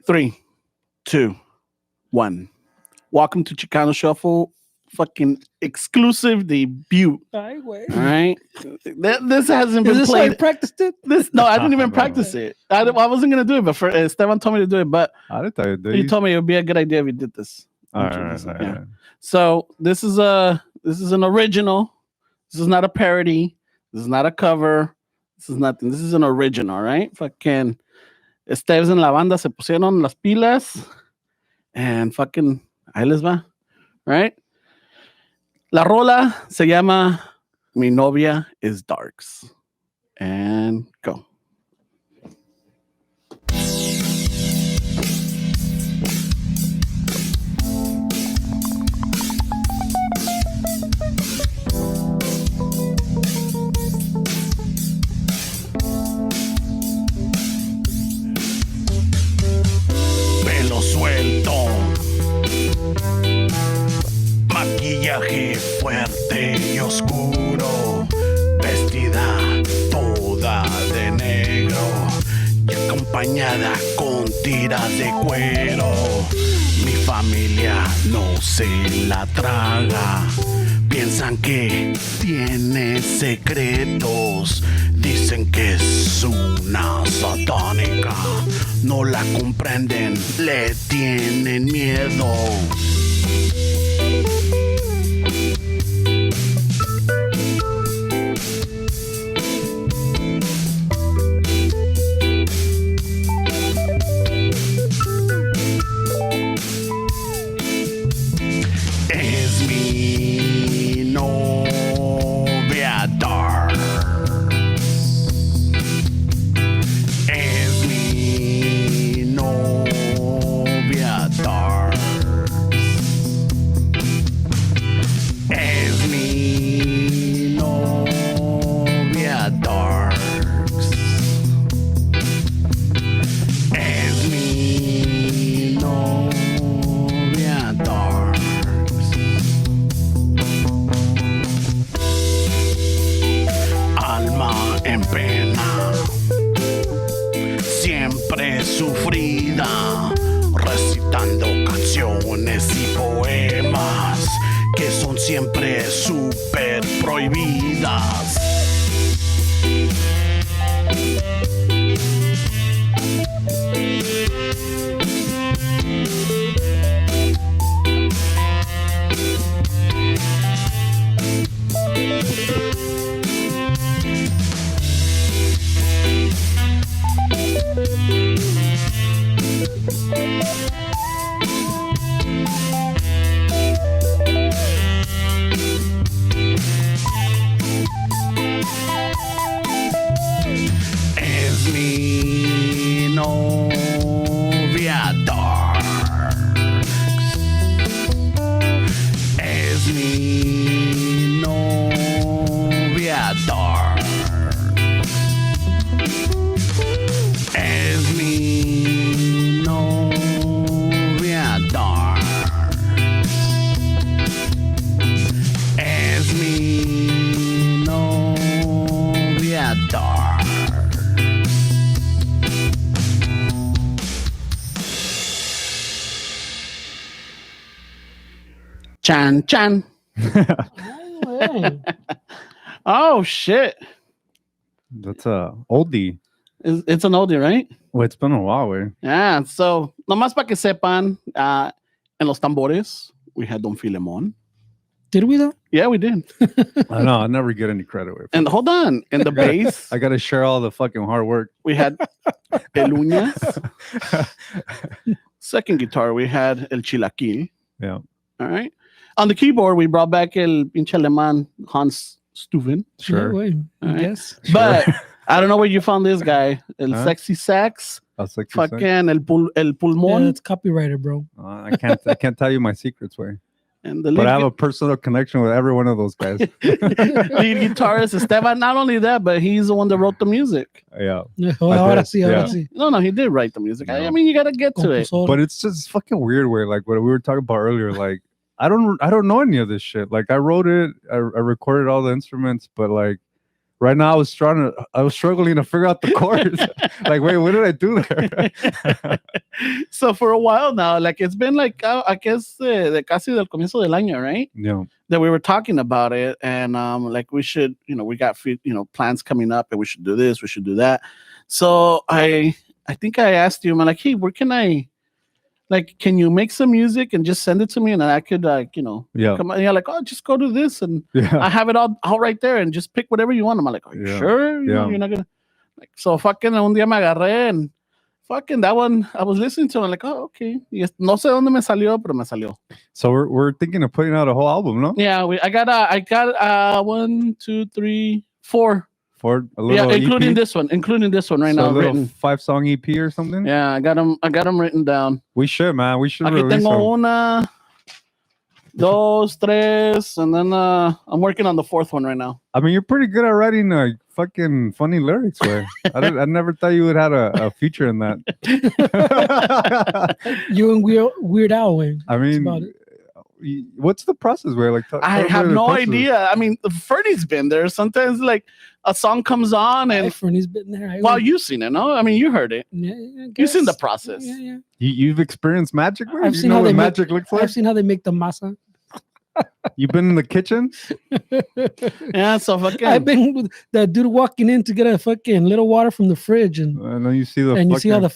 3, 2, 1. Welcome to Chicano Shuffle. Fucking exclusive debut. Ay, güey. All right. This hasn't been Is this how played. you practiced it? No, I didn't even No. practice it. I wasn't gonna do it, but Esteban told me to do it. But I didn't tell you. he told me it would be a good idea if we did this. All right. Yeah. So this is an original. This is not a parody. This is not a cover. This is nothing. This is an original, right? Fucking Esteves en la banda se pusieron las pilas and fucking ahí les va, right? La rola se llama Mi novia is darks. And go. Pelo suelto, maquillaje fuerte y oscuro, vestida toda de negro y acompañada con tiras de cuero. Mi familia no se la traga, piensan que tiene secretos, dicen que es una satánica, no la comprenden, le tienen miedo. Es mi novia dark. Es mi novia dark. Es mi novia dark. Es mi novia dark. Alma en pena, siempre sufrida, recitando canciones y poemas que son siempre súper prohibidas. Es mi novia dark. Es mi novia dark. Es mi novia dark. Es mi novia dark. Chan chan. Ay, güey. Oh shit. That's a oldie. It's an oldie, right? Well, it's been a while, way. Yeah. So, nomás para que sepan, en los tambores, we had Don Filemon. Did we though? Yeah, we did. I know. I never get any credit with. And hold on, in the bass, I gotta share all the fucking hard work. we had El Uñas. Second guitar, we had El Chilaquil. Yeah. All right. On the keyboard, we brought back El Pinche Alemán Hans Stuven. Sure. Yeah, güey. All right. Yes. But I don't know where you found this guy. El Huh? Sexy Sax. That's like you said. Fucking El Yeah, Pulmón. it's copyrighted, bro. I can't tell you my secrets, way. And the But lead, I have a personal connection with every one of those guys. lead guitarist Esteban. Not only that, but he's the one that wrote the music. Yeah. Ahora did, sí, ahora yeah. sí. No, he did write the music. I No. mean, you gotta get to it. Compositor. But it's just fucking weird where like what we were talking about earlier, like I don't know any of this shit. Like I wrote it, I recorded all the instruments, but like Right now, I was struggling to figure out the chords. Like, wait, what did I do there? So for a while now, like it's been like I guess de casi del comienzo del año, right? Yeah. That we were talking about it, and like we should, we got plans coming up, and we should do this, we should do that. So I think I asked you, I'm like, hey, where can I? Like, can you make some music and just send it to me, and I could, Yeah. come. And you're like, oh, just go do this, and Yeah. I have it all right there, and just pick whatever you want. I'm like, are you Yeah. sure? You know, Yeah. you're not gonna like. So fucking un día me agarré and fucking that one I was listening to. I'm like, oh, okay. No sé dónde me salió, pero me salió. So we're thinking of putting out a whole album, no? Yeah, I got 1, 2, 3, 4. For a little including EP? this one right So now a little written. 5-song EP or something? Yeah, I got them written down. We should, man. We should Aquí release tengo them. una, dos, tres, and then I'm working on the fourth one right now. I mean, you're pretty good at writing fucking funny lyrics. Where I never thought you would have a feature in that. You and Weird Al, way. I That's mean, about it. what's the process where like? I have no idea. I mean, Fernie's been there. Sometimes like a song comes on and Fernie's been there. well, you've seen it, no? I mean, you heard it. Yeah, You've seen the process. Yeah. You've experienced magic. Where? I've You seen know how what they make- magic looks like. I've seen how they make the masa. You've been in the kitchen. Yeah, so fucking. I've been with that dude walking in to get a fucking little water from the fridge, and then you see the you see how the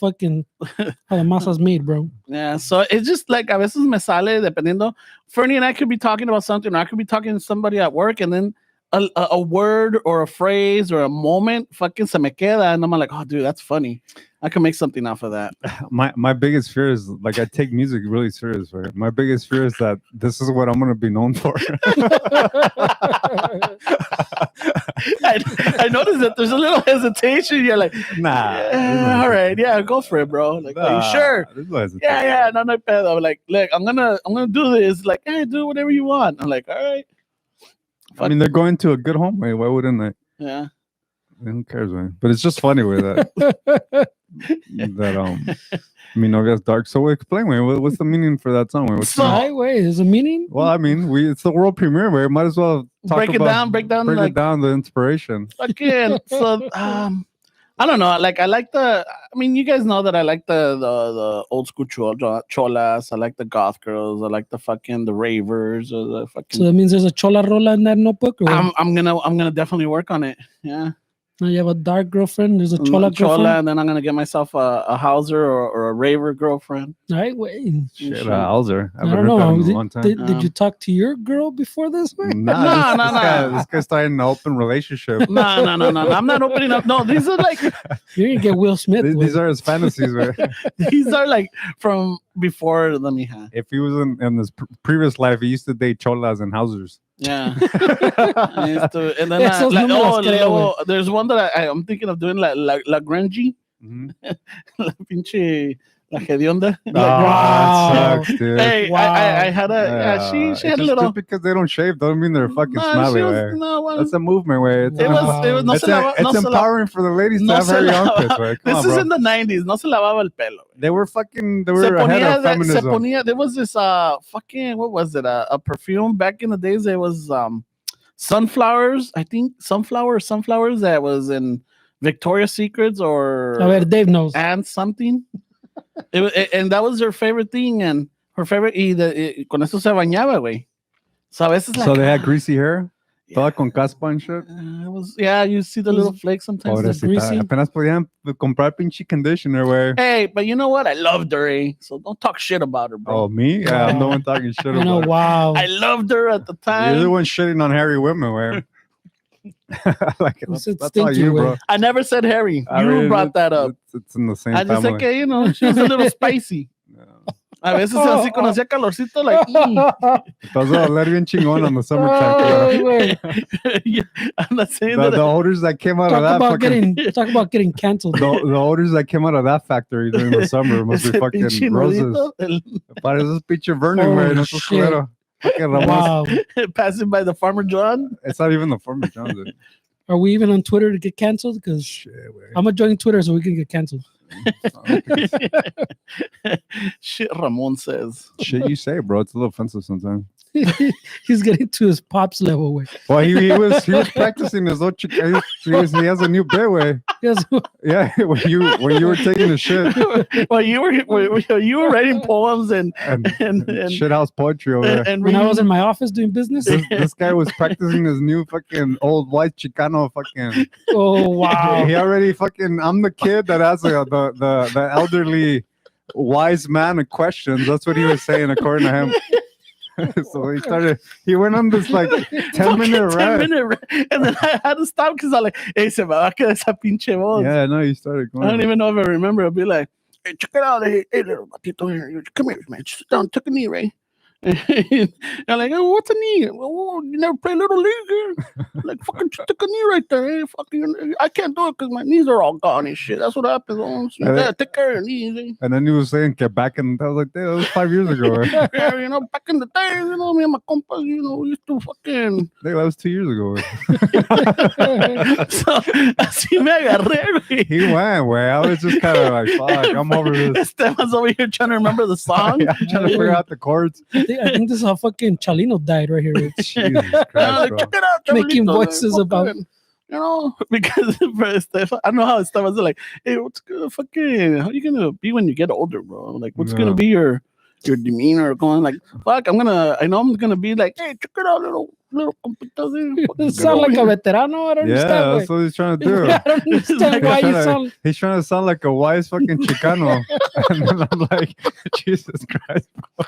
masa's made, bro. Yeah, so it's just like a veces me sale dependiendo. Fernie and I could be talking about something, or I could be talking to somebody at work, and then a word or a phrase or a moment fucking se me queda, and I'm like, oh, dude, that's funny. I can make something off of that. My biggest fear is like I take music really serious. Right? My biggest fear is that this is what I'm gonna be known for. I noticed that there's a little hesitation. You're like, Nah. yeah, all right, yeah, go for it, bro. Like, are you sure? There's no hesitation. Yeah, no pedo. I'm like, look, I'm gonna do this. Like, hey, do whatever you want. I'm like, all right. I mean, they're going to a good home, way. Why wouldn't they? Yeah. Who cares, man? But it's just funny with that. Mi novia's dark. So explain, way. What's the meaning for that song? What's Wait, there's a meaning? well, I mean, it's the world premiere. Way. Might as well break it down break like, it down the inspiration. again. So I don't know. Like I like I mean, you guys know that I like the old school cholas. I like the goth girls. I like the ravers or the fucking. So that means there's a chola rola in that notebook? Or I'm gonna definitely work on it. Yeah. now you have a dark girlfriend. There's a chola girlfriend. Chola, and then I'm gonna get myself a Hauser or a raver girlfriend. All right, wait. Shit, Alzer. I don't know. In a long time. Did you talk to your girl before this? Nah, this guy's starting an open relationship. No. I'm not opening up. No, these are like You're gonna get Will Smith. These are his fantasies, man. these are like from before the mija. If he was in this previous life, he used to date cholas and housers. Yeah. And then Esos números, creo, there's one that I'm thinking of doing la grungy. Mhm. La pinche la hedionda. Oh, Wow. that sucks, dude. Hey, Wow. I had she had a little. Just because they don't shave doesn't mean they're fucking No, smelly. she was- way. no, well, That's a movement way. it was no It's, se lava- no it's se lava- empowering for the ladies to no have se hairy lava- armpits. Way. Come This on, is bro. in the 90s. No se lavaba el pelo. They were Se ahead ponía, of feminism. there was this fucking, what was it? A perfume back in the days. It was sunflowers. I think sunflowers that was in Victoria's Secrets or A ver, Dave knows. and something. And that was her favorite thing, and her favorite. Con eso se bañaba, güey. So a veces So like, they had greasy hair, yeah. toda con caspa and shit. It was, yeah, you see the little flakes sometimes. the Pobrecita. greasy. Apenas podían comprar pinche conditioner, way. Hey, but you know what? I loved her, eh? So don't talk shit about her, bro. Oh, me? Yeah, I'm the one talking shit I know. about it. Wow. I loved her at the You're the time. one shitting on hairy women, way. Like, Who said that's all stinky, you, way? bro. I never said Harry. I You mean, brought that up. It's in the same I just family. said que, she was a little spicy. Yeah. A veces así cuando hacía calorcito, like, Entonces va a oler bien chingón on the summertime. Ay, güey. Yeah, I'm not saying The that. odors that came out of that Talk about getting canceled. the odors that came out of that factory during the summer must be Ese fucking pinche roses. nudito, Pareces pinche Vernon, Oh, güey. No shit. culero. Fucking Ramon. Wow. passing by the Farmer John. It's not even the Farmer John's. Dude. Are we even on Twitter to get canceled? Because Shit, güey. I'm gonna join Twitter so we can get canceled. Shit, Ramon says. Shit you say, bro. It's a little offensive sometimes. He's getting to his pops level, way. Well, he was practicing his old he has a new bit way. Yes. Yeah, when you were taking the shit Well, you were writing poems and shit house poetry over there. and When I was reading- in my office doing business. This guy was practicing his new fucking old white Chicano fucking. Oh wow. He already fucking. I'm the kid that has the elderly wise man of questions. That's what he was saying according to him. So he went on this like 10-minute rant. and then I had to stop because I like, hey, se me va a quedar esa pinche voz. Yeah, no, he started going. I don't even know if I remember. I'll be like, hey, check it out. Hey, little batito here. Come here, man. Sit down. Take a knee, right? And I'm like, oh, what's a knee? Oh, you never play Little League here? Like, fucking just take a knee right there. Hey, fucking, I can't do it because my knees are all gone and shit. That's what happens. Oh, so you gotta take care of your knees. Eh? And then he was saying, "Get back," and I was like, "That was 5 years ago." Right? Yeah, you know, back in the day, you know, me and my compas, you know, we used to fucking. That was 2 years ago. So, así me agarré, güey. He went, way. I was just kind of like, "Fuck, I'm over this." Esteban's over here trying to remember the song. Yeah, I'm trying to figure out the chords. I think this is how fucking Chalino died right here. Jesus Like, Christ, bro. check it out, Making Chavalito, voices fucking, about- you know, because for Estefan, I don't know how Estefan's like, hey, what's gonna fucking, how you gonna be when you get older, bro? Like, what's Yeah. gonna be your demeanor going like, fuck, I know I'm gonna be like, hey, check it out, little compitas. You sound like a veterano. I don't Yeah, understand. that's what he's trying to do. I don't understand why you sound. He's trying to sound like a wise fucking Chicano. And then I'm like, Jesus Christ, bro.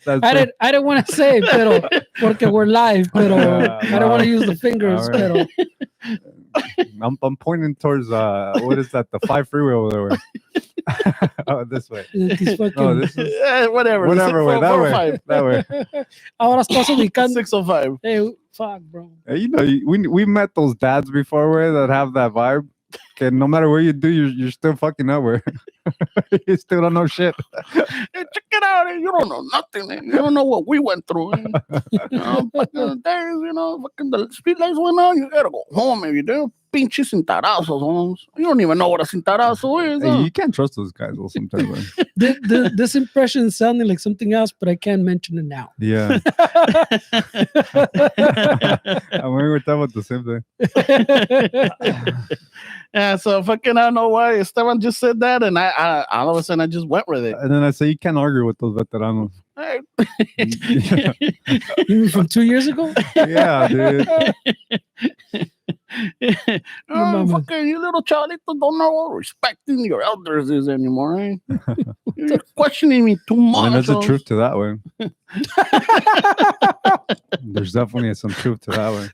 That's I didn't want to say, pero porque we're live, pero Yeah, I don't want to use the fingers, All right. pero I'm pointing towards what is that? The 5 freeway over there. Oh, this way. these fucking. No, this is Whatever. whatever way. That way. 405. That way. Ahora estás ubicando. 605. Hey, fuck, bro. Hey, you know, we met those dads before where that have that vibe. Okay, no matter what you do, you're still fucking up where you still don't know shit. Hey, check it out. You don't know nothing. You don't know what we went through. You know, back in the days, you know, fucking the street lights went out. You gotta go home if you do. Pinche cintarazos, Holmes. You don't even know what a cintarazo is. Hey, you can't trust those guys though sometimes. Man. This impression is sounding like something else, but I can't mention it now. Yeah. I mean, we're talking about the same thing. Yeah, so fucking I don't know why Esteban just said that, and I all of a sudden I just went with it. And then I say, you can't argue with those veteranos. Hey. You mean from 2 years ago? Yeah, dude. Oh, fucking you little chalitos don't know what respecting your elders is anymore. Eh? You're questioning me too I much. mean, there's a Holmes. truth to that one. There's definitely some truth to that one.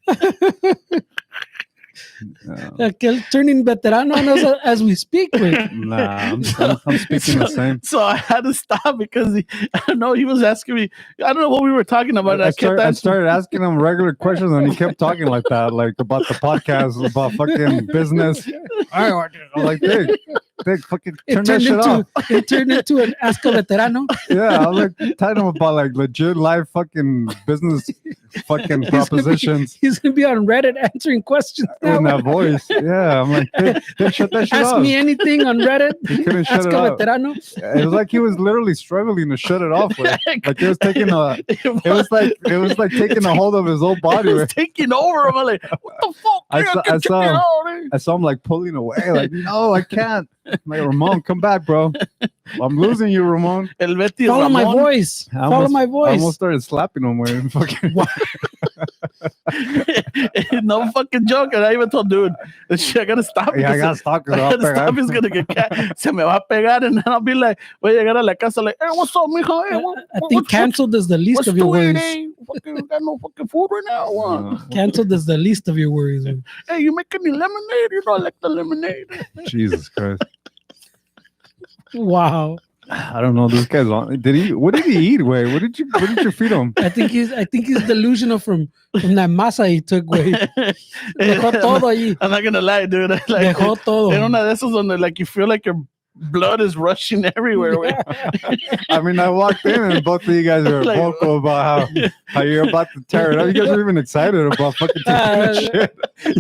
Aquel turning veterano on us as we speak, güey. Nah, I'm speaking the same. So I had to stop because I don't know, he was asking me, I don't know what we were talking about. I started asking him regular questions and he kept talking like that, like about the podcast, about fucking business. I'm like, Dick, fucking turn that shit off. It turned into an Ask a Veterano. Yeah, I was like telling him about like legit live fucking business fucking propositions He's gonna be on Reddit answering questions now. in that voice. Yeah, I'm like, Dick, shut that shit Ask off. me anything on Reddit. He couldn't shut Ask it a off. Veterano. It was like he was literally struggling to shut it off. Like it was taking it was like taking a hold of his whole body. It was Right? taking over. I'm like, what the fuck? I saw him like pulling away. Like, no, I can't. I'm like, Ramon, come back, bro. I'm losing you, Ramon. El Betty Follow my Ramon. voice. I Follow almost- my I voice. almost started slapping him with fucking. No fucking joke. And I even told dude, I gotta stop. Yeah, I because gotta stop I gotta because stop. He's gonna get cat. Se me va a pegar, and then I'll be like, voy a llegar a la casa like, hey, what's up, mijo? Hey, I think canceled is the least what's of your doing, worries. eh? Fucking got no fucking food right now. What? Canceled is the least of your worries. güey. Hey, you making me lemonade? You know I like the lemonade. Jesus Christ. Wow. I don't know. This guy's on. What did he eat, Way? What did you feed him? I think he's delusional from that masa he took, güey. Dejó todo ahí. I'm not gonna lie, dude. Like, Dejó todo. en una de esas donde like you feel like you're blood is rushing everywhere. Way. I mean, I walked in and both of you guys were Like, vocal about how you're about to tear it up. You guys were even excited about fucking taking the shit.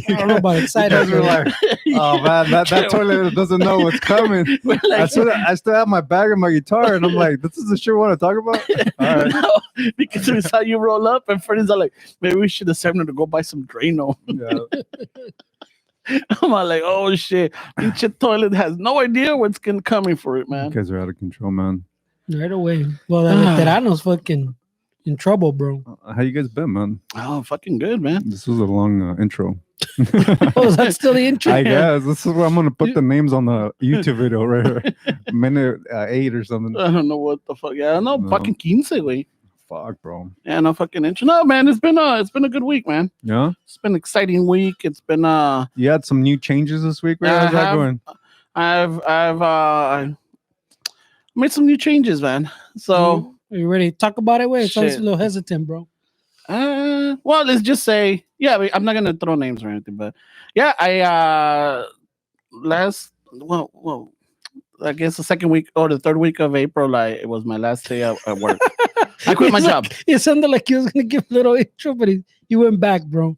I don't know about You excited. guys were like, oh man, that toilet doesn't know what's coming. We're like, I still have my bag and my guitar, and I'm like, this is the shit we want to talk about? All right. no, because we saw you roll up, and friends are like, maybe we should have sent him to go buy some Drano. Yeah. I'm all like, oh shit, pinche toilet has no idea what's coming for it, You man. guys are out of control, man. Right away. Well, the veterano's fucking in trouble, bro. How you guys been, man? Oh, fucking good, man. This was a long intro. Oh, is that still the intro? I guess this is where I'm gonna put the names on the YouTube video right here. Minute 8 or something. I don't know what the fuck. Yeah, no, No. fucking 15, way. Fuck, bro. Yeah, no fucking intro. No, man, it's been a good week, man. Yeah. It's been an exciting week. It's been You had some new changes this week. Right? Yeah, How's I that have. going? I've made some new changes, man. So Are you ready to talk about it? Wait, it sounds Shit. a little hesitant, bro. well, let's just say, yeah, I'm not gonna throw names or anything, but yeah, I I guess the second week or the third week of April, like it was my last day at work. I quit my It's job. like- it sounded like he was gonna give a little intro, but you went back, bro.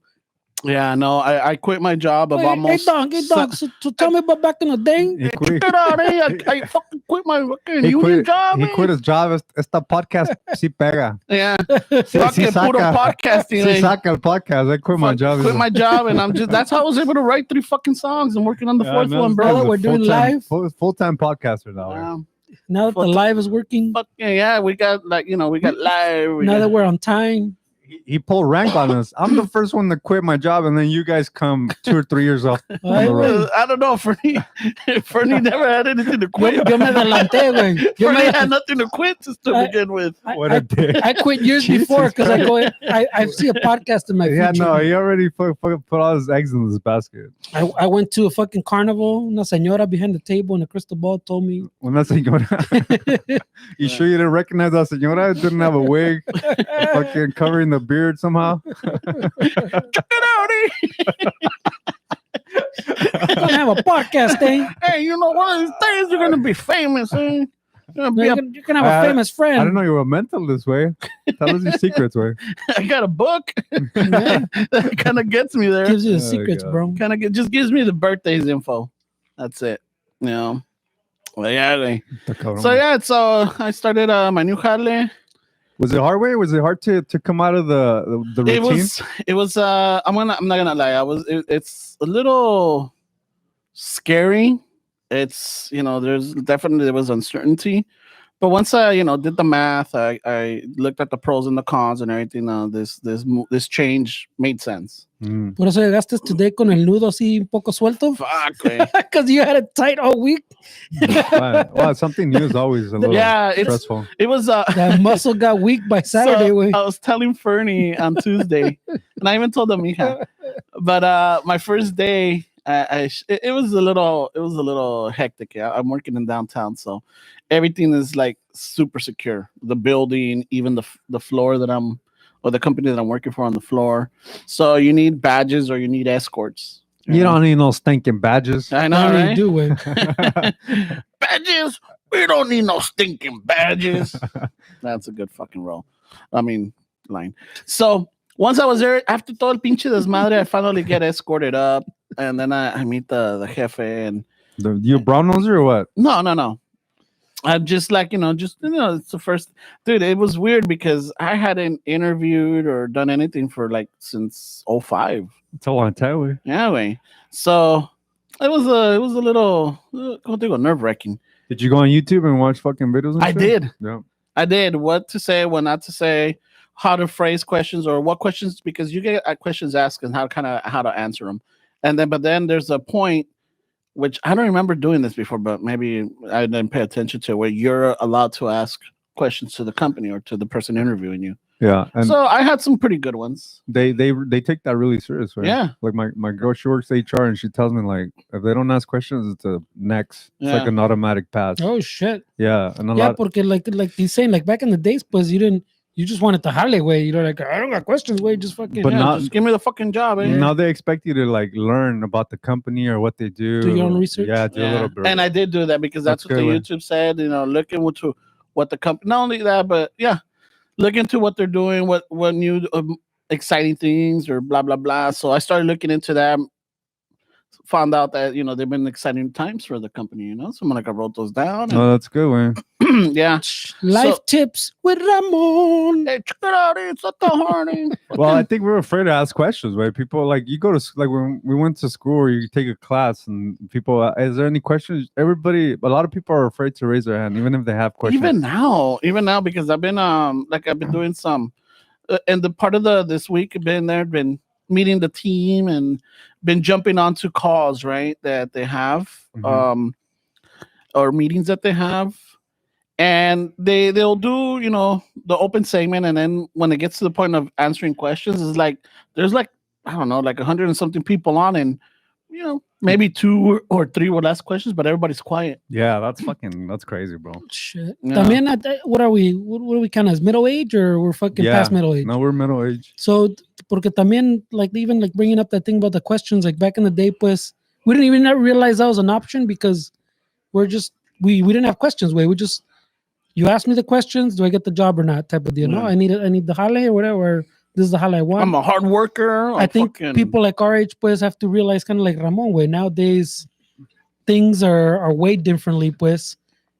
Yeah, no, I quit my job of Hey, almost. hey, dog. So tell me about back in the day. He quit. Get out of here. I fucking quit my fucking He union quit, job. he man. quit his job. Esta podcast sí pega. Yeah, Sí, fucking sí puro saca. podcasting. Sí eh. saca el podcast. I quit my job. Quit my job, and I'm just. That's how I was able to write 3 fucking songs and working on the Yeah, fourth no, one, this bro. guy's a We're doing full-time- live. Full-time podcaster now. Wow. Now that the Fuck. live is working, Fuck yeah, we got we got live. We now got, that we're on time, He pulled rank on us. I'm the first one to quit my job, and then you guys come 2 or 3 years off. on the road. I don't know, Fernie never had anything to yo, quit. yo me adelanté, güey. Yo Fernie me, had nothing to quit to I- begin with. What a dick. I quit years Jesus before because I Christ. go. I see a podcast in my Yeah, future. no, he already put all his eggs in this basket. I went to a fucking carnival. Una señora behind the table in a crystal ball told me, Una señora. You sure you didn't recognize that señora? It didn't have a wig, fucking covering the beard somehow. Check it out, eh? "We're gonna have a podcast, eh? Hey, you know, one of these days you're gonna be famous, eh? You're gonna be You're gonna have a famous friend." I didn't know you were mental this way. Tell us your secrets, way. I got a book Yeah. that kind of gets me there. Gives you the Oh, secrets, God. bro. Kind of just gives me the birthdays info. That's it. You know. Well, yeah. So I started my new Harley. Was it hard way? Was it hard to come out of the routine? It was I'm not gonna lie. It's a little scary. It's there was uncertainty. But once I did the math, I looked at the pros and the cons and everything. This change made sense. Mm. Por eso llegaste today con el nudo así un poco suelto. Fuck, man. Because you had it tight all week. Well, something new is always a little Yeah, stressful. it was That muscle got weak by Saturday, So, way. I was telling Fernie on Tuesday, and I even told him, Mija. But my first day, it was a little hectic. Yeah, I'm working in downtown, so everything is like super secure. The building, even the floor that or the company that I'm working for on the floor. So you need badges or you need escorts. You don't need no stinking badges. I How know, do you right? do, way? Badges. We don't need no stinking badges. That's a good fucking roll. I mean, line. So once I was there, after todo el pinche desmadre, I finally get escorted up, and then I meet the jefe, and You brown noser or what? no. I'm just like, it's the first dude. It was weird because I hadn't interviewed or done anything for like since 05. It's a long time. Way. Yeah, way. So it was a little nerve wracking. Did you go on YouTube and watch fucking videos? And I shit? did. Yeah. I did. What to say, what not to say, how to phrase questions, or what questions, because you get questions asked and how to answer them. But then there's a point, which I don't remember doing this before, but maybe I didn't pay attention to, where you're allowed to ask questions to the company or to the person interviewing you. Yeah. And So I had some pretty good ones. they take that really serious, right? Yeah. Like my girl, she works HR, and she tells me like if they don't ask questions, it's a next. It's like Yeah. an automatic pass. Oh, shit. Yeah, and a Yeah, lot. porque like he's saying, like back in the days, pues you You just want it the Harley way. You're like, I don't got questions, way. Just fucking But not- just give me the fucking job, eh? Now they expect you to like learn about the company or what they do. Do your own research? Yeah, do a little bit. And I did do that because that's That's what the good, man. YouTube said. Look into what the company. Not only that, but look into what they're doing, what new exciting things or blah blah blah. So I started looking into that. Found out that they've been exciting times for the company. So I'm like I wrote those down. Oh, that's good, man. And, yeah. Life tips with Ramon. Hey, check it out. It's not the horny. Well, I think we're afraid to ask questions, right? People like you go to like when we went to school or you take a class and people, is there any questions? A lot of people are afraid to raise their hand, even if they have questions. Even now, because I've been doing some, and the part of this week I've been meeting the team and been jumping onto calls, right, that they have, Mhm. or meetings that they have, and they'll do the open segment, and then when it gets to the point of answering questions, it's like there's like I don't know, like 100 and something people on, and maybe 2 or 3 will ask questions, but everybody's quiet. Yeah, that's crazy, bro. Shit. Yeah. También, what are we? What are we kind of middle age or we're fucking Yeah. past middle age? No, we're middle age. So, porque también, like, even like bringing up that thing about the questions, like back in the day, pues, we didn't even realize that was an option because we didn't have questions. We just, you ask me the questions, do I get the job or not? Type of deal. No, Yeah. I need the jale or whatever. Or this is the jale I want. I'm a hard worker. I think people like our age, pues, have to realize kind of like Ramon way. Nowadays, things are weighed differently, pues.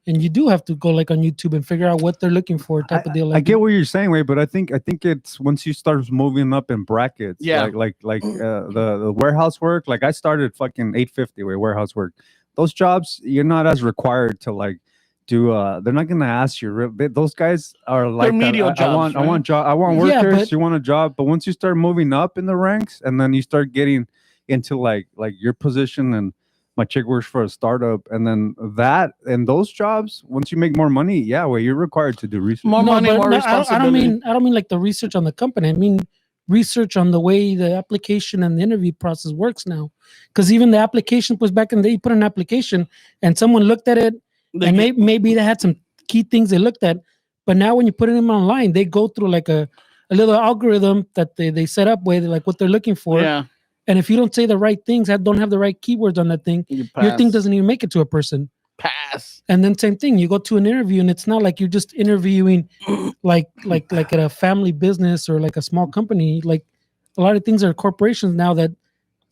And you do have to go like on YouTube and figure out what they're looking for, type of deal. I get what you're saying, Wade, but I think it's once you start moving up in brackets, Yeah. like the warehouse work. Like I started fucking 850 warehouse work. Those jobs you're not as required to like do. They're not gonna ask you. Those guys are like that. mediocre jobs, I want right? I want Yeah, workers. but- You want a job, but once you start moving up in the ranks, and then you start getting into like your position and. My chick works for a startup, and then those jobs. Once you make more money, you're required to do research. More money, but more I don't responsibility. mean like the research on the company. I mean research on the way the application and the interview process works now. Because even the application was back in the day, you put an application and someone looked at it, and maybe they had some key things they looked at. But now when you put them online, they go through like a little algorithm that they set up with like what they're looking for. Yeah. And if you don't say the right things, don't have the right keywords on that thing, You your thing pass. doesn't even make it to a person. Pass. And then same thing, you go to an interview and it's not like you're just interviewing like at a family business or like a small company. Like a lot of things are corporations now that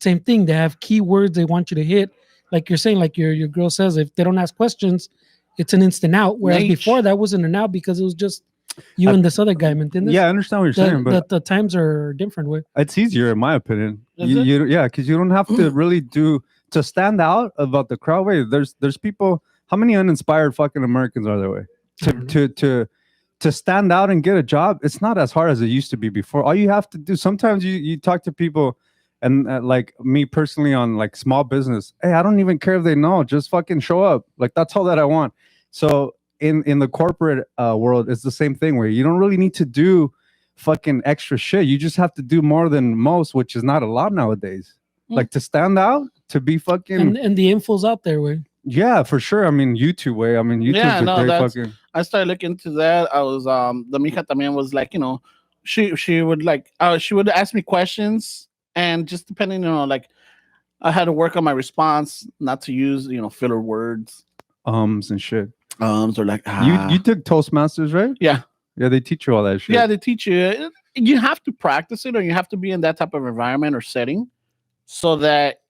same thing. They have keywords they want you to hit. Like you're saying, like your girl says, if they don't ask questions, it's an instant out. Whereas Nate. before that wasn't an out because it was just you and this other guy. ¿Me entiendes? Yeah, I understand what you're saying, but the times are different. Way. it's easier in my opinion. Is it? Yeah, because you don't have to really to stand out about the crowd. Way there's people. How many uninspired fucking Americans are there? Way to stand out and get a job. It's not as hard as it used to be before. All you have to do. Sometimes you talk to people, and like me personally on like small business. Hey, I don't even care if they know. Just fucking show up. Like that's all that I want. So in the corporate world, it's the same thing where you don't really need to do fucking extra shit. You just have to do more than most, which is not a lot nowadays. Like to stand out, to be fucking And the info's out there. Way. yeah, for sure. I mean YouTube way. I mean YouTube's Yeah, a no, great that's- fucking I started looking into that. I was the mija también was like, she would like she would ask me questions, and just depending, like I had to work on my response, not to use, filler words. and shit. Or like You took Toastmasters, right? Yeah. Yeah, they teach you all that shit. Yeah, they teach you. You have to practice it, or you have to be in that type of environment or setting, so that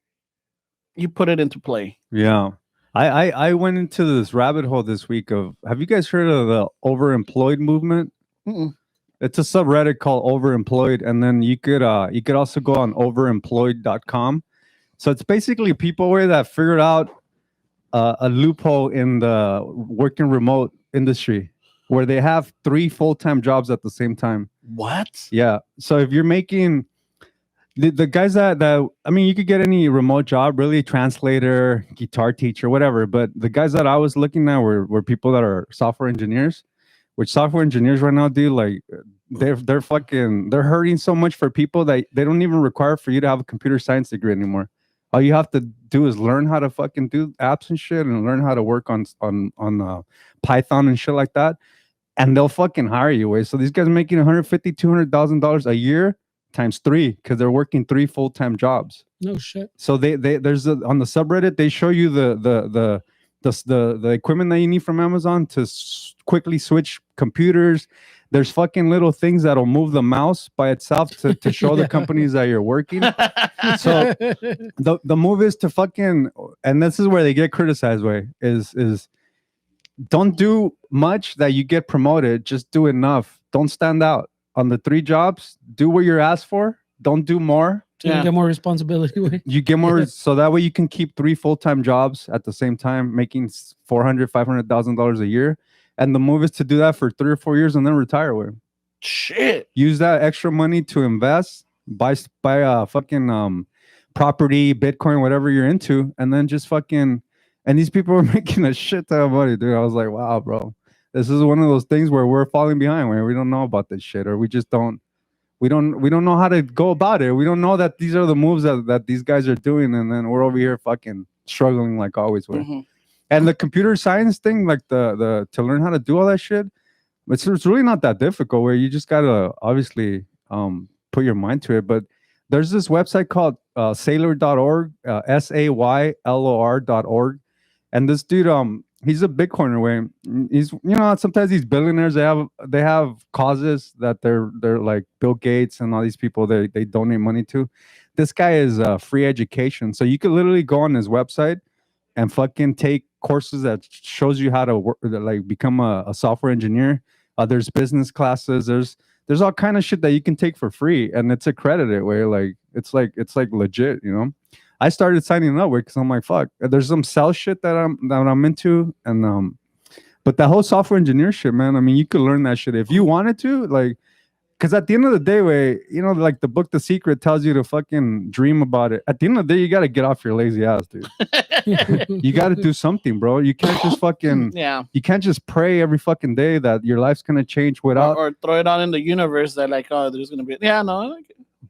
you put it into play. Yeah. I went into this rabbit hole this week of, have you guys heard of the overemployed movement? Mm-mm. It's a subreddit called Overemployed, and then you could also go on overemployed.com. So it's basically people where that figured out a loophole in the working remote industry where they have 3 full-time jobs at the same time. What? Yeah. So if you're making the guys that I mean, you could get any remote job, really, translator, guitar teacher, whatever. But the guys that I was looking at were people that are software engineers, which software engineers right now, dude, like they're hurting so much for people that they don't even require for you to have a computer science degree anymore. All you have to do is learn how to fucking do apps and shit, and learn how to work on Python and shit like that. and they'll fucking hire you. Way. So these guys are making $150,000-$200,000 a year times 3 because they're working 3 full-time jobs. No shit. So they there's on the subreddit they show you the equipment that you need from Amazon to quickly switch computers. There's fucking little things that'll move the mouse by itself to show the companies that you're working. So the move is to fucking, and this is where they get criticized. Way is don't do much that you get promoted. Just do enough. Don't stand out on the 3 jobs. Do what you're asked for. Don't do more. So you get more responsibility. Way. You get more, so that way you can keep 3 full-time jobs at the same time, making $400,000-$500,000 a year. And the move is to do that for 3 or 4 years and then retire with. Shit. Use that extra money to invest, buy fucking property, Bitcoin, whatever you're into, and then just fucking. And these people are making a shit ton of money, dude. I was like, wow, bro, this is one of those things where we're falling behind, where we don't know about this shit, or we just don't. We don't know how to go about it. We don't know that these are the moves that these guys are doing, and then we're over here fucking struggling like always with. Mm-hmm. And the computer science thing, like the to learn how to do all that shit, it's really not that difficult. Where you just gotta obviously put your mind to it. But there's this website called saylor.org, saylor.org, and this dude he's a Bitcoiner. Way he's sometimes these billionaires they have causes that they're like Bill Gates and all these people they donate money to. This guy is free education, so you could literally go on his website and fucking take courses that shows you how to work, like become a software engineer. There's business classes. There's all kind of shit that you can take for free, and it's accredited. Where like it's like legit, I started signing up because I'm like, fuck. There's some sales shit that I'm into, and but that whole software engineer shit, man. I mean, you could learn that shit if you wanted to, like, because at the end of the day, like the book The Secret tells you to fucking dream about it. At the end of the day, you got to get off your lazy ass, dude. You got to do something, bro. You can't just fucking You can't just pray every fucking day that your life's gonna change without or throw it out in the universe that like, oh, there's gonna be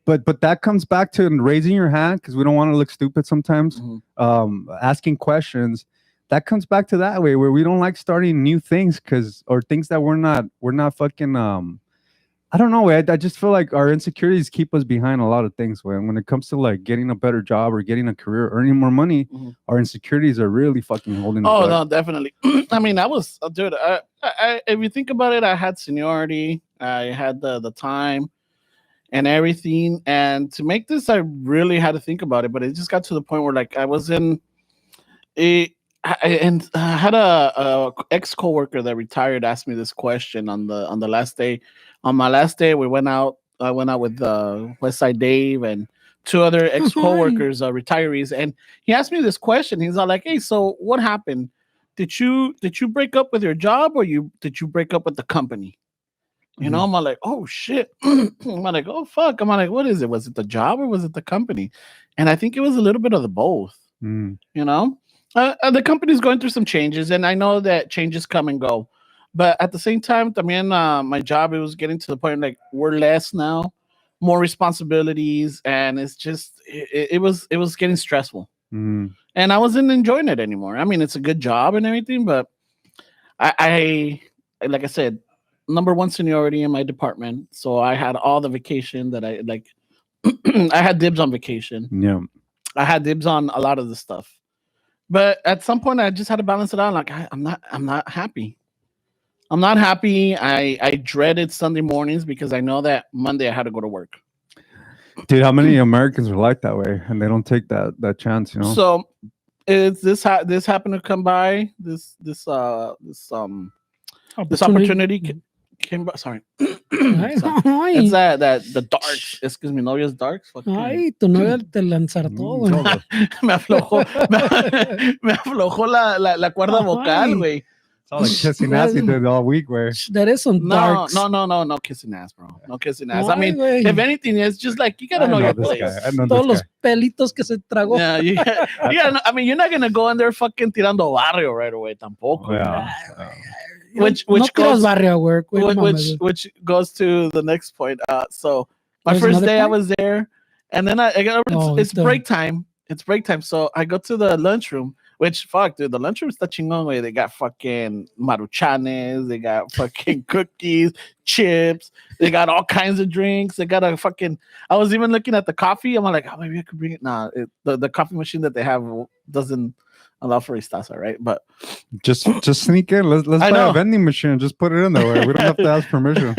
But that comes back to raising your hand because we don't want to look stupid sometimes. Mm-hmm. Asking questions. That comes back to that way where we don't like starting new things or things that we're not fucking I don't know. I just feel like our insecurities keep us behind a lot of things. When it comes to like getting a better job or getting a career, earning more money, Mm-hmm. our insecurities are really fucking holding us back. back. No, definitely. I mean, dude. I if you think about it, I had seniority, I had the time and everything, and to make this, I really had to think about it. But it just got to the point where like I was in a. I had a ex coworker that retired asked me this question on the last day. On my last day, we went out. I went out with Westside Dave and 2 other ex coworkers, retirees, and he asked me this question. He's all like, "Hey, so what happened? Did you break up with your job, or did you break up with the company?" I'm like, "Oh shit!" I'm like, "Oh fuck!" I'm like, "What is it? Was it the job or was it the company?" And I think it was a little bit of the both. The company's going through some changes, and I know that changes come and go. But at the same time, my job, it was getting to the point like we're less now, more responsibilities, and it's just it was getting stressful, and I wasn't enjoying it anymore. I mean, it's a good job and everything, but I like I said, number 1 seniority in my department, so I had all the vacation that I like. I had dibs on vacation. Yeah, I had dibs on a lot of the stuff. But at some point, I just had to balance it out. Like I'm not happy. I'm not happy. I dreaded Sunday mornings because I know that Monday I had to go to work. dude. How many Americans are like that way, and they don't take that chance? So, it's this happened to come by. This opportunity came by. Sorry. It's that the darks. Excuse me, novios darks. Ay, tu novia te lanzará todo. me aflojó la cuerda vocal, güey. It's all like kissing ass he did all week. Where that is some darks. No kissing ass, bro. No kissing ass. I mean, if anything, it's just like you gotta know your place. Todos los pelitos que se tragó. Yeah. I mean, you're not gonna go in there fucking tirando barrio right away, tampoco. Yeah. Which goes to the next point. So my first day I was there, and then I got it's break time. It's break time. So I go to the lunchroom. Which fuck, dude, the lunchroom is chingón, way. They got fucking maruchanes, they got fucking cookies, chips, they got all kinds of drinks. They got a fucking. I was even looking at the coffee. I'm like, oh, maybe I could bring it. Nah, the coffee machine that they have doesn't allow for Istasa, right? But just sneak in. Let's I buy know. a vending machine and just put it in there. Way. We don't have to ask permission.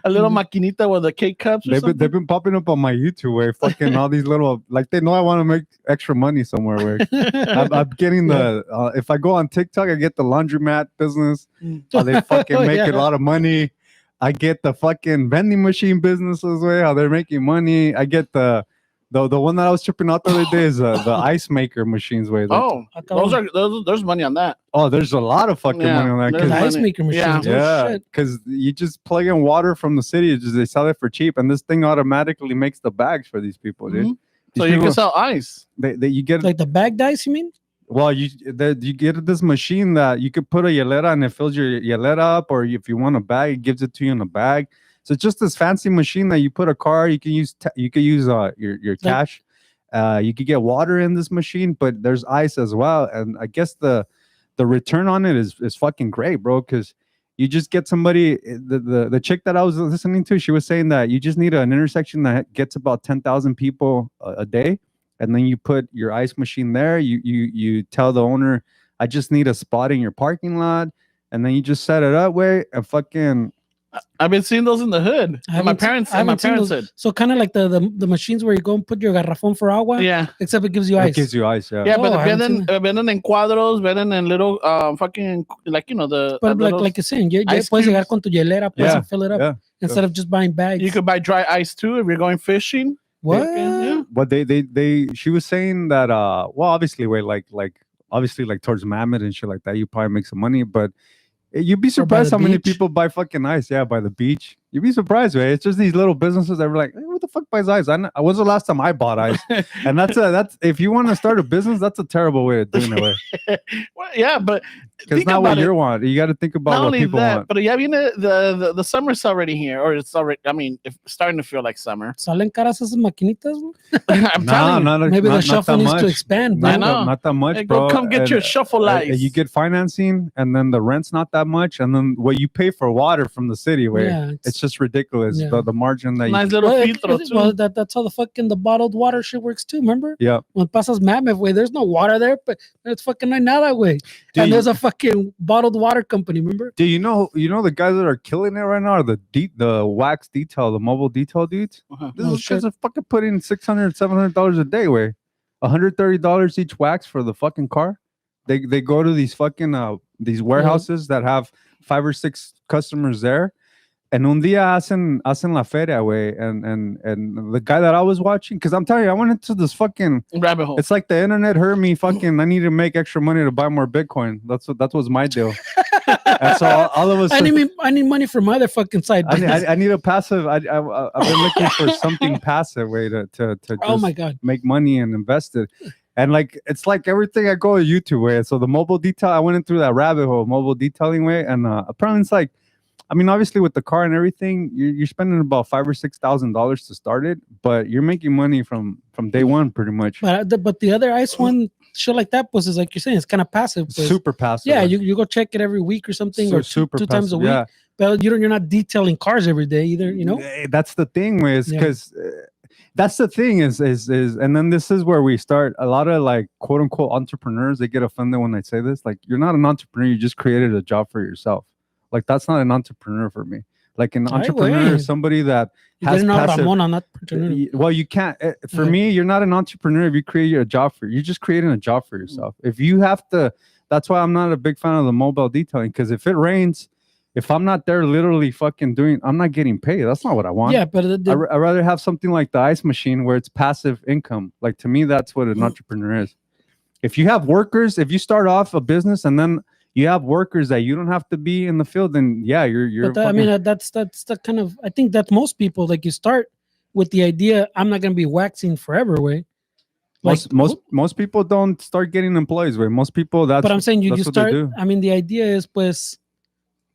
A little maquinita with the cake cups. Or They've been popping up on my YouTube. Way fucking all these little like they know I want to make extra money somewhere. Where I'm getting the if I go on TikTok, I get the laundromat business. How they fucking make a lot of money. I get the fucking vending machine businesses. Way how they're making money. I get the one that I was tripping out the other day is the ice maker machines. Way there's money on that. Oh, there's a lot of fucking money on that. The ice maker machines. Yeah, because you just plug in water from the city. They sell it for cheap, and this thing automatically makes the bags for these people, dude. So you can sell ice. You get like the bagged ice, you mean? Well, you get this machine that you could put a hielera and it fills your hielera up, or if you want a bag, it gives it to you in a bag. So it's just this fancy machine that you put a car. You can use your cash. You could get water in this machine, but there's ice as well. And I guess the return on it is fucking great, bro. Because you just get somebody. The chick that I was listening to, she was saying that you just need an intersection that gets about 10,000 people a day, and then you put your ice machine there. You tell the owner, I just need a spot in your parking lot, and then you just set it up where and fucking. I've been seeing those in the hood. My parents said. So kind of like the machines where you go and put your garrafón for agua. Yeah. Except it gives you ice. It gives you ice, yeah. Yeah, but venden en cuadros, venden en little fucking like the. But like you're saying, you puedes llegar con tu hielera, puedes fill it up instead of just buying bags. You could buy dry ice too if you're going fishing. What? Yeah. But she was saying that well, obviously obviously like towards Mammoth and shit like that, you probably make some money, but you'd be surprised how many people buy fucking ice. Yeah, by the beach. You'd be surprised, right? It's just these little businesses that were like, hey, what the fuck buys ice? I was the last time I bought ice, and that's if you want to start a business, that's a terrible way of doing it. Well, yeah, but it's not what you want. You got to think about what people want. But yeah, I mean the summer's already here, or it's already. I mean, it's starting to feel like summer. Salen caras esas maquinitas. I'm telling you. Maybe the shuffle needs to expand. Not that much, bro. Come get your shuffle ice. You get financing, and then the rent's not that much, and then what you pay for water from the city, it's just ridiculous. The margin that nice little filtro too. Well, that's how the bottled water shit works too. Remember? Yeah. When pasas Mammoth, way, there's no water there, but it's fucking right now that way. And there's a fucking bottled water company. Remember? Do you know the guys that are killing it right now are the wax detail, the mobile detail dudes? These guys are fucking putting $600, $700 a day. Way, $130 each wax for the fucking car. They go to these fucking these warehouses that have 5 or 6 customers there. And un día hacen la feria, way, and the guy that I was watching, because I'm telling you, I went into this fucking rabbit hole. It's like the internet heard me fucking. I need to make extra money to buy more Bitcoin. That was my deal. And so all of a sudden, I need money for my other fucking side. I need a passive. I've been looking for something passive way to just oh my God, make money and invest it. And like it's like everything I go to YouTube way. So the mobile detail, I went in through that rabbit hole, mobile detailing way, and apparently it's like. I mean, obviously, with the car and everything, you're spending about $5,000 or $6,000 to start it, but you're making money from day one, pretty much. But the other ice one, shit like that, is like you're saying, it's kind of passive. Super passive. Yeah, you go check it every week or something, or two times a week. Yeah. But you're not detailing cars every day either. You know, that's the thing, is because that's the thing is, and then this is where we start. A lot of like quote unquote entrepreneurs, they get offended when I say this. Like, you're not an entrepreneur; you just created a job for yourself. Like, that's not an entrepreneur for me. Like, an entrepreneur is somebody that has passive. Well, you can't. For me, you're not an entrepreneur if you create a job for you. You're just creating a job for yourself. If you have to, that's why I'm not a big fan of the mobile detailing. Because if it rains, if I'm not there literally fucking doing, I'm not getting paid. That's not what I want. Yeah, but I'd rather have something like the ice machine where it's passive income. Like, to me, that's what an entrepreneur is. If you have workers, if you start off a business and then you have workers that you don't have to be in the field, then you're. But I mean, that's the kind of, I think that most people, like, you start with the idea, I'm not gonna be waxing forever, way. Like, most people don't start getting employees, way. Most people, but I'm saying you start. I mean, the idea is, pues,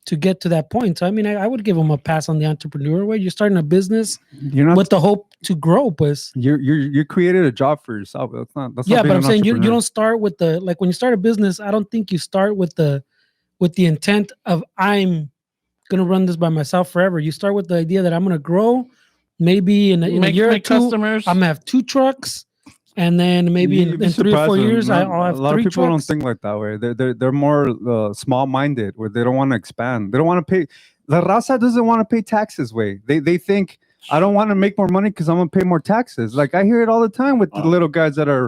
to get to that point. So I mean, I would give them a pass on the entrepreneur way. You're starting a business You're not. with the hope to grow, pues. You created a job for yourself. That's Yeah, not but being I'm an saying you entrepreneur. don't start with the, like when you start a business, I don't think you start with the intent of I'm gonna run this by myself forever. You start with the idea that I'm gonna grow. Maybe in a year or two, customers. I'm gonna have 2 trucks, and then maybe You'd be in 3 or 4 surprised, years, man. I'll have a lot 3 of people trucks. don't think like that way. They're more small-minded, where they don't want to expand. They don't want to pay. The raza doesn't want to pay taxes. Way they think I don't want to make more money because I'm gonna pay more taxes. Like I hear it all the time with the little guys that are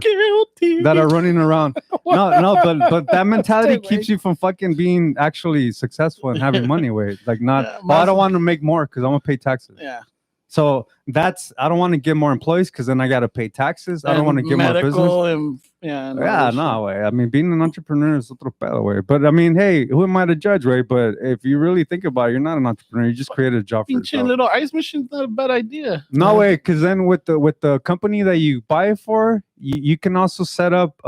running around. No, but that mentality keeps you from fucking being actually successful and having money. Way like not. Yeah, oh, I don't want to make more because I'm gonna pay taxes. Yeah. So I don't want to get more employees because then I got to pay taxes. I don't want to get more business. And, and Yeah, no way. I mean, being an entrepreneur is otro pedo way. But I mean, hey, who am I to judge, right? But if you really think about it, you're not an entrepreneur. You just created a job for Pinche yourself. little ice machine's not a bad idea. No way, because then with the company that you buy it for, you can also set up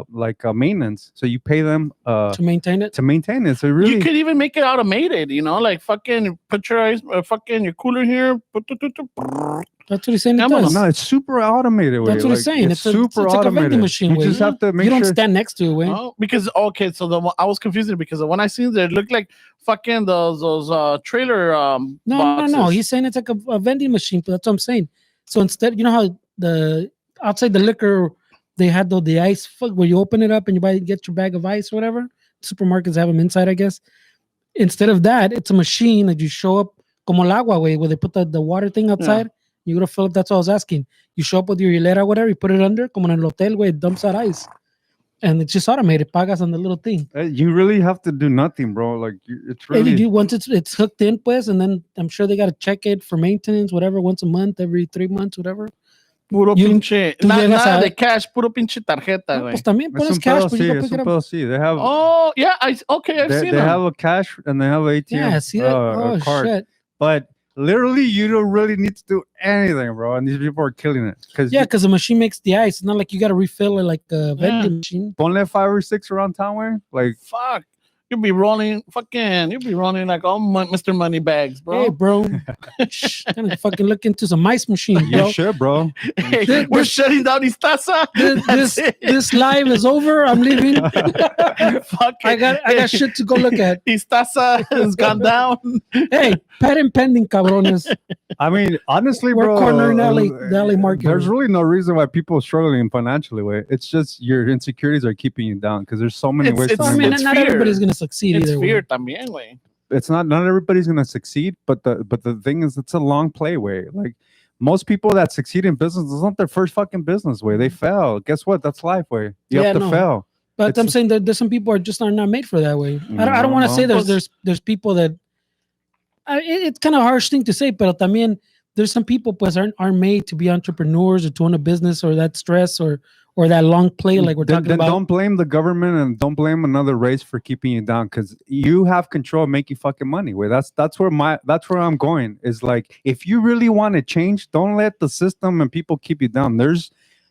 like maintenance. So you pay them To maintain it. to maintain it. So really, You could even make it automated, like fucking put your ice, fucking your cooler here. That's what he's saying. It Vámonos. does. no, it's super automated. Way. That's what he's saying. It's super like a vending automated. machine. You way. just have to make You don't sure. stand next to it. Way. Oh, because so I was confused because when I seen it looked like fucking those trailer No, boxes. no. He's saying it's like a vending machine. But that's what I'm saying. So instead, you know how the outside the liquor, they had the ice where you open it up and you get your bag of ice or whatever. Supermarkets have them inside, I guess. Instead of that, it's a machine that you show up como el agua way, where they put the water thing outside. You gotta fill up. That's what I was asking. You show up with your hilera, whatever. You put it under, como en el hotel, where it dumps out ice, and it's just automated. Pagas on the little thing. You really have to do nothing, bro. Like it's Really, really. once it's hooked in, pues, and then I'm sure they gotta check it for maintenance, whatever, once a month, every 3 months, whatever. Puro You- pinche. tú llegas Nada a- de cash, puro pinche tarjeta, No, güey. pues también It's pones un cash, pedo, but you sí, gotta it's pick un it up. pedo, sí. They have. Oh, yeah. I've They seen have them. a cash and they have an ATM. Yeah, see that? a card. Shit. But literally, you don't really need to do anything, bro. And these people are killing it. Yeah, because the machine makes the ice. It's not like you gotta refill it like a vending machine. Only 5 or 6 around town, where like Fuck. You'll be rolling like all Mr. Moneybags, bro. Hey, bro, gonna fucking look into some ice machine, bro. you should, bro. Hey, we're shutting down Istaza. This live is over. I'm leaving. Fuck I got shit to go look at. Istaza has gone down. Hey, patent pending, cabrones. I mean, honestly, We're bro, cornering the LA market. There's really no reason why people are struggling financially. Way it's just your insecurities are keeping you down because there's so many ways. It's- to I mean, make not fear. everybody's gonna succeed It's either. fear Way. también, güey. it's not everybody's gonna succeed, but the thing is, it's a long play way. Like most people that succeed in business, it's not their first fucking business way. They fail. Guess what? That's life way. You have to fail. But It's- I'm saying that there's some people are not made for that way. I don't No, want to say no. there's people that it's kind of a harsh thing to say, but también there's some people pues aren't made to be entrepreneurs or to own a business or that stress or that long play like we're Then talking about. don't blame the government and don't blame another race for keeping you down because you have control of making fucking money. Where that's where I'm going is like if you really want to change, don't let the system and people keep you down.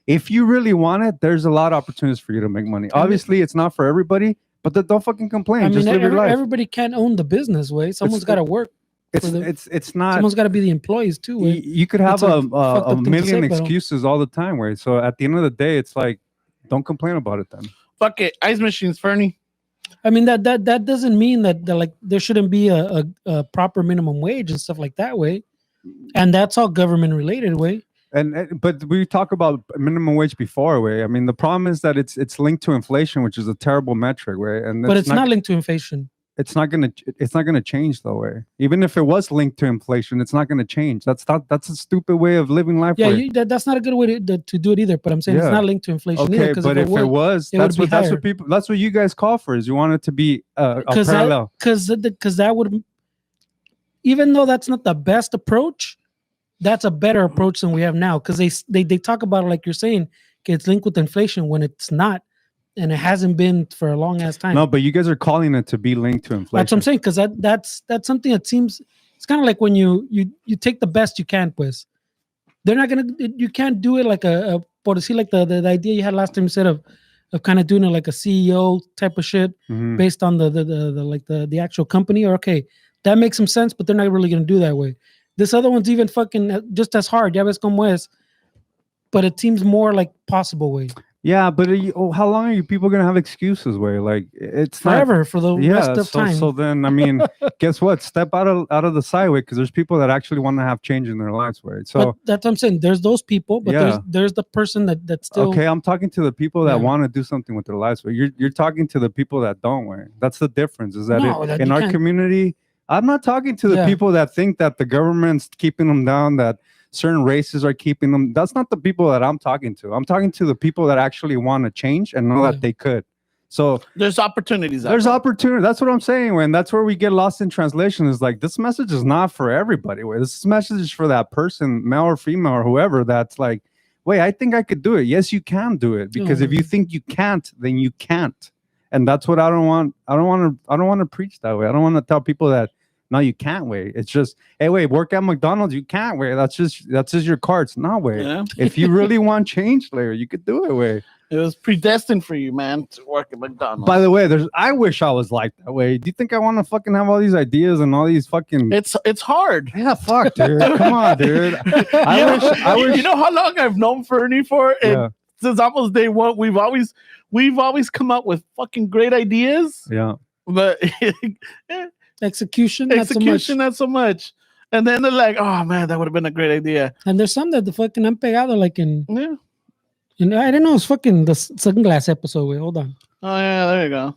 If you really want it, there's a lot of opportunities for you to make money. Obviously, it's not for everybody, but don't fucking complain. I mean, Just live your life. everybody can't own the business way. Someone's got to work. It's not. Someone's got to be the employees too. Way. You could have It's a fucked a up thing to million say, but- excuses all the time, right? So at the end of the day, it's like, don't complain about it then. Fuck it. Ice machines, Fernie. I mean that doesn't mean that like there shouldn't be a proper minimum wage and stuff like that way, and that's all government related way. But we talk about minimum wage before, way. I mean, the problem is that it's linked to inflation, which is a terrible metric, way. And But it's not linked to inflation. It's not gonna change though, way. Even if it was linked to inflation, it's not gonna change. That's a stupid way of living life. Yeah, way. that's not a good way to do it either. But I'm saying it's Yeah. not linked to inflation either. Okay, 'Cause but if it was, it would be that's higher. what people. That's what you guys call for. Is you want it to be a parallel. Because that would, even though that's not the best approach, that's a better approach than we have now. Because they talk about it like you're saying, okay, it's linked with inflation when it's not, and it hasn't been for a long ass time. No, but you guys are calling it to be linked to inflation. That's what I'm saying. Because that's something that seems it's kind of like when you take the best you can. Pues they're not gonna. You can't do it like a por decir like the idea you had last time you said of kind of doing it like a CEO type of shit Mhm. based on the actual company. Or okay, that makes some sense, but they're not really gonna do that way. This other one's even fucking just as hard. Ya ves como es, but it seems more like possible way. Yeah, but how long are you people gonna have excuses? Way like it's Forever for the not. rest Yeah, of so time. so then I mean, guess what? Step out of the sideway because there's people that actually want to have change in their lives. Way But so. that's what I'm saying. There's those people, but Yeah. there's the person that's still Okay, I'm talking to the people that Yeah. want to do something with their lives. But you're talking to the people that don't. Way that's the difference. Is that No, that in you our can't- community? I'm not talking to the Yeah. people that think that the government's keeping them down. That certain races are keeping them. That's not the people that I'm talking to. I'm talking to the people that actually want to change and know Yeah. that they could. So There's opportunities. out there's there. opportunity. That's what I'm saying. When that's where we get lost in translation. Is like this message is not for everybody. Wait, this message is for that person, male or female or whoever. That's like, wait, I think I could do it. Yes, you can do it. Because if you think you can't, then you can't. And that's what I don't want. I don't want to preach that way. I don't want to tell people that no, you can't wait. It's just, hey, wait, work at McDonald's. You can't wait. That's just your cards. No way. Yeah. If you really want change, Larry, you could do it. Way. It was predestined for you, man, to work at McDonald's. By the way, I wish I was like that way. Do you think I want to fucking have all these ideas and all these fucking? It's hard. Yeah, fuck, dude. Come on, dude. I wish. You know how long I've known Fernie for? And Yeah. since almost day one, we've always come up with fucking great ideas, Yeah. but execution, execution not so much. And then they're like, "Oh man, that would have been a great idea." And there's some that the fucking han pegado like in Yeah. I don't know, it's fucking the sunglass episode. Wait, hold on. Oh yeah, there you go.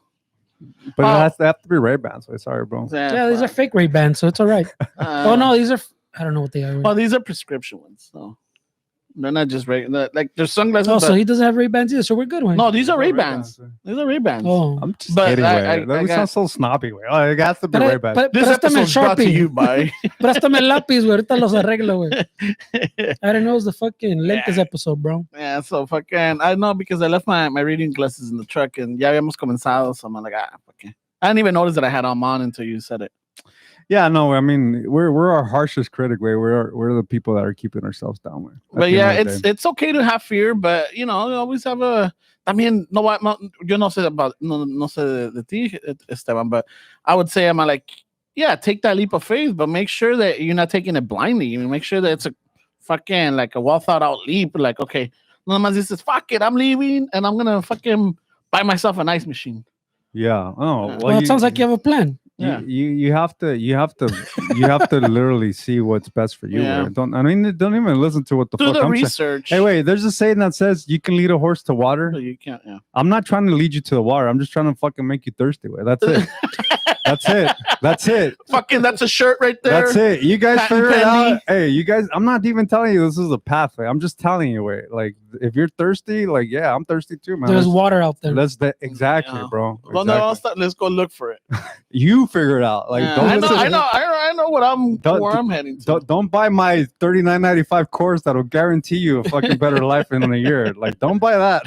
But Oh. they have to be Ray-Bans. So sorry, bro. Yeah, these are fake Ray-Bans, so it's all right. Oh no, these are I don't know what they are. Oh, these are prescription ones. So they're not just like there's sunglasses. Oh, but, so he doesn't have Ray-Bans either, so we're good. One. no, these are Ray-Bans. These are Ray-Bans. Oh, I'm just But kidding. I That sounds so snobby. Way. Oh, it has to be Ray-Bans. This préstame el episode's brought to Sharpie. you by. Préstame el lápiz, güey. Ahorita los arreglo, güey. I didn't know it was the fucking lentes episode, bro. Yeah, so fucking I know because I left my reading glasses in the truck and ya habíamos comenzado, so I'm like, fucking. I didn't even notice that I had them on until you said it. Yeah, no, I mean we're our harshest critic. Way we're the people that are keeping ourselves down. Way. But yeah, it's okay to have fear, but you know, you always have a. I mean, no, yo no sé about no sé de ti, Esteban, but I would say I'm like, yeah, take that leap of faith, but make sure that you're not taking it blindly. You make sure that it's a fucking like a well thought out leap. Like, okay, nada más dices, fuck it, I'm leaving and I'm gonna fucking buy myself an ice machine. Yeah. Oh, Well, it sounds like you have a plan. Yeah. You have to literally see what's best for you. Yeah. Way. Don't even listen to what the Do fuck the I'm saying. research. Hey, wait, there's a saying that says you can lead a horse to water. But you can't. Yeah. I'm not trying to lead you to the water. I'm just trying to fucking make you thirsty. Way. That's it. That's it. Fucking, that's a shirt right there. That's it. You guys Patent figure it pending. out. Hey, you guys, I'm not even telling you this is a pathway. I'm just telling you, wait. Like, if you're thirsty, like, yeah, I'm thirsty too, man. There's water out there. Exactly, Yeah. bro. Well, no, let's go look for it. You figure it out. Like, Yeah, don't I listen to- know what where I'm heading to. Don't buy my $39.95 course that'll guarantee you a fucking better life in a year. Like, don't buy that.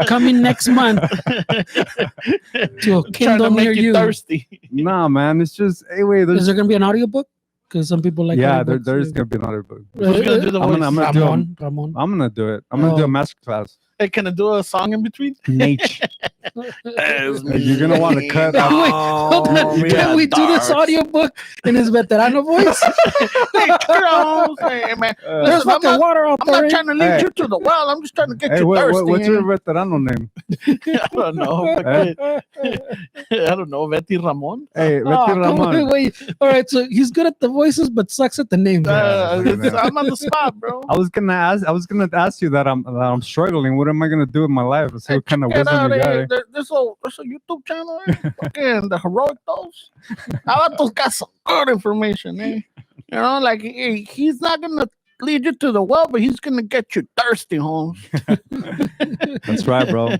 Coming next month to a Trying to Kindle near make you you. thirsty. Nah, man. It's just, hey, wait. Is There's, there gonna be an audiobook? Because some people like yeah, audiobooks, there's too. gonna be another book. Who's gonna do the I'm voice? gonna do Ramon. I'm gonna do it. I'm gonna do a Oh. master class. Hey, can I do a song in between? Nate. You're gonna want to cut Wait, out. hold on. we Can got we do this dark. audiobook in his veterano voice? Hey, Charles, hey, man. There's Listen, I'm fucking not, water out I'm not there. trying to lead Hey. you to the well. I'm just trying to get Hey, you thirsty. what's your veterano name? I don't know. Eh? I don't know. Betty Ramon. Hey, Oh, Betty come on, Ramon. wait. All right, so he's good at the voices, but sucks at the name. I'm on the spot, bro. I was gonna ask you that I'm struggling. What am I gonna do with my life? See what kind of Get wisdom out you of got. here. Eh? There's a YouTube channel. Fucking the heroic dose. Avatos got some good information, eh? You know, like he's not gonna lead you to the well, but he's gonna get you thirsty, Holmes. That's right, bro.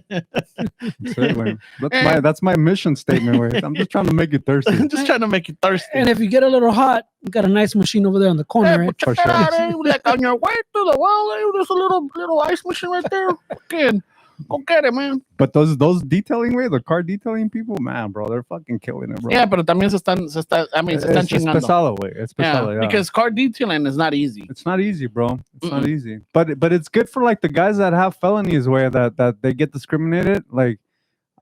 Certainly. That's my mission statement. Wait. I'm just trying to make you thirsty. I'm just trying to make you thirsty. And if you get a little hot, we got a nice machine over there on the corner, Hey, right? but check For that sure. out, eh? Like on your way to the well, eh? There's a little ice machine right there. Fucking Go get it, man. But those detailing way, the car detailing people, man, bro, they're fucking killing it, bro. Yeah, pero también se están It's chingando. pesado, way. It's pesado, yeah. Because car detailing is not easy. It's not easy, bro. It's not easy. But it's good for like the guys that have felonies where that they get discriminated. Like,